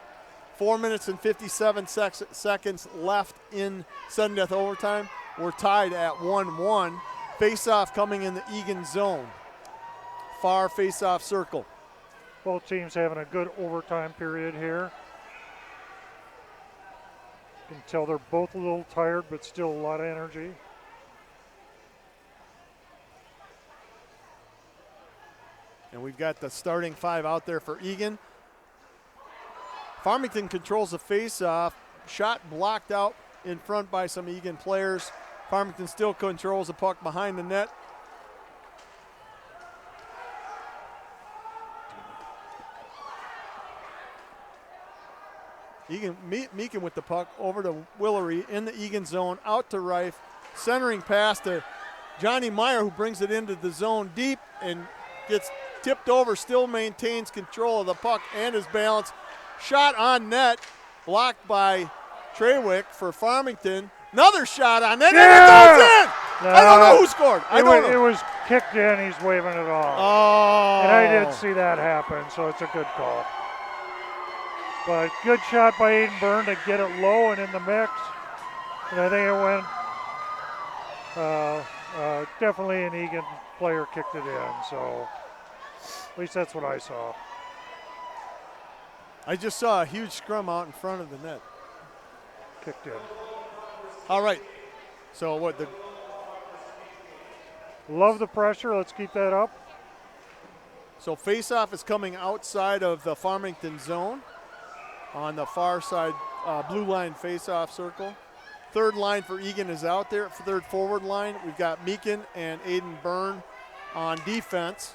4 minutes and 57 seconds left in sudden death overtime. We're tied at 1-1. Face-off coming in the Eagan zone. Far face-off circle. Both teams having a good overtime period here. You can tell they're both a little tired, but still a lot of energy. And we've got the starting 5 out there for Eagan. Farmington controls the face-off. Shot blocked out in front by some Eagan players. Farmington still controls the puck behind the net. Eagan, Meakin with the puck over to Willery in the Eagan zone, out to Reif, centering pass to Johnny Meyer, who brings it into the zone deep and gets tipped over, still maintains control of the puck and his balance. Shot on net, blocked by Treywick for Farmington. Another shot on net, and it goes in! I don't know who scored. It was kicked in, he's waving it off. Oh. And I did see that happen, so it's a good call. But good shot by Aiden Byrne to get it low and in the mix. And I think it went, definitely an Eagan player kicked it in, so at least that's what I saw. I just saw a huge scrum out in front of the net. Kicked in. All right. So what the... Love the pressure. Let's keep that up. So face-off is coming outside of the Farmington zone on the far side blue line face-off circle. Third line for Eagan is out there. Third forward line, we've got Meakin and Aiden Byrne on defense.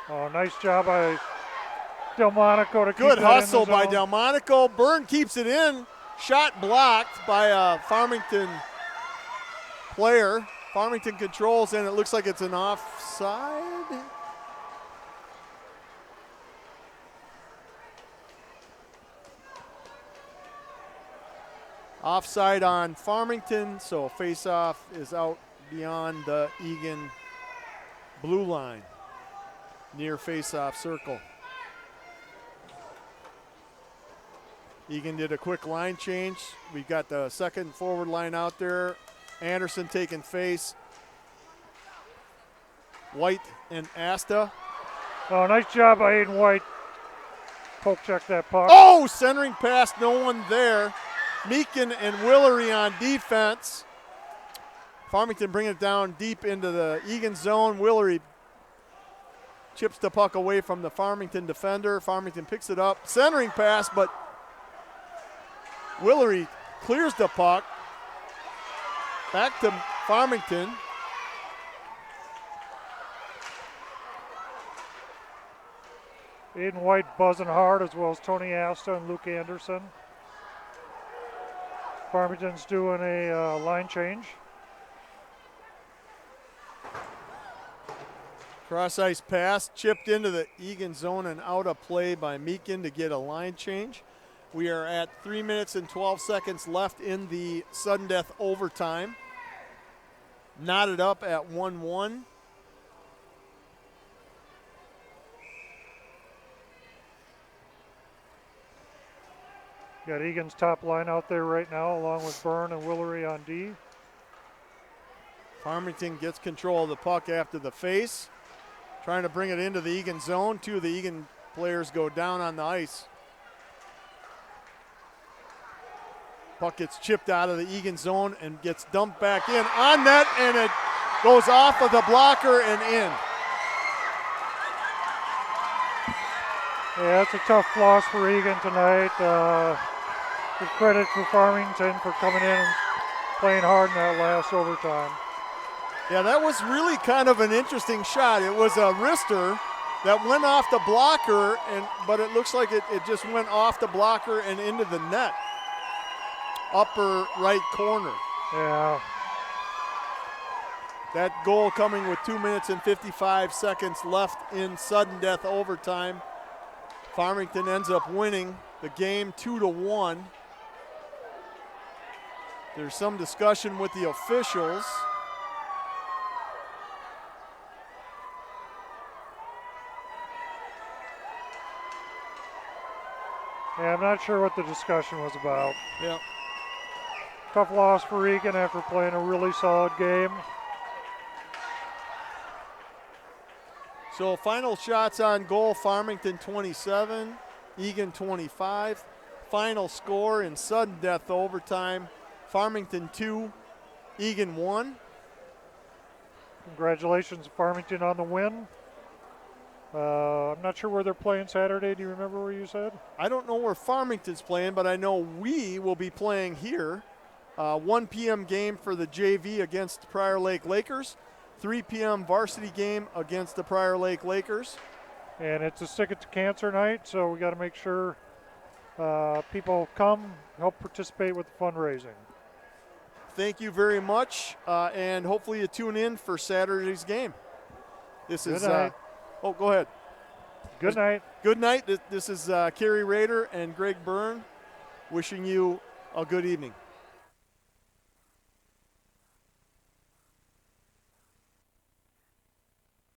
Oh, nice job by Delmonico to keep Good that hustle in the by zone. Delmonico. Byrne keeps it in. Shot blocked by a Farmington player. Farmington controls, and it looks like it's an offside. Offside on Farmington, so face-off is out beyond the Eagan blue line, near face-off circle. Eagan did a quick line change. We've got the second forward line out there. Anderson taking face. White and Asta. Oh, nice job by Aiden White. Poke check that puck. Oh, centering pass, no one there. Meakin and Willery on defense. Farmington bringing it down deep into the Eagan zone. Willery chips the puck away from the Farmington defender. Farmington picks it up. Centering pass, but Willery clears the puck. Back to Farmington. Aiden White buzzing hard, as well as Tony Asta and Luke Anderson. Farmington's doing a line change. Cross ice pass, chipped into the Eagan zone and out of play by Meakin to get a line change. We are at 3 minutes and 12 seconds left in the sudden death overtime. Knotted up at 1-1. Got Egan's top line out there right now, along with Byrne and Willery on D. Farmington gets control of the puck after the face. Trying to bring it into the Eagan zone. Two of the Eagan players go down on the ice. Puck gets chipped out of the Eagan zone and gets dumped back in on net, and it goes off of the blocker and in. Yeah, it's a tough loss for Egan tonight. Good credit for Farmington for coming in and playing hard in that last overtime. Yeah, that was really kind of an interesting shot. It was a wrister that went off the blocker, but it looks like it just went off the blocker and into the net. Upper right corner. Yeah. That goal coming with 2 minutes and 55 seconds left in sudden death overtime. Farmington ends up winning the game 2-1. There's some discussion with the officials. Yeah, I'm not sure what the discussion was about. Yeah. Tough loss for Eagan after playing a really solid game. So final shots on goal, Farmington 27, Eagan 25. Final score in sudden death overtime, Farmington 2, Eagan 1. Congratulations, Farmington, on the win. I'm not sure where they're playing Saturday. Do you remember where you said? I don't know where Farmington's playing, but I know we will be playing here. 1 p.m. game for the JV against the Prior Lake Lakers. 3 p.m. varsity game against the Prior Lake Lakers. And it's a Stick It to Cancer night, so we got to make sure people come, help participate with the fundraising. Thank you very much, and hopefully you tune in for Saturday's game. This Good is. night. Oh, go ahead. Good night. Good night. This is Kerry Rader and Greg Byrne wishing you a good evening.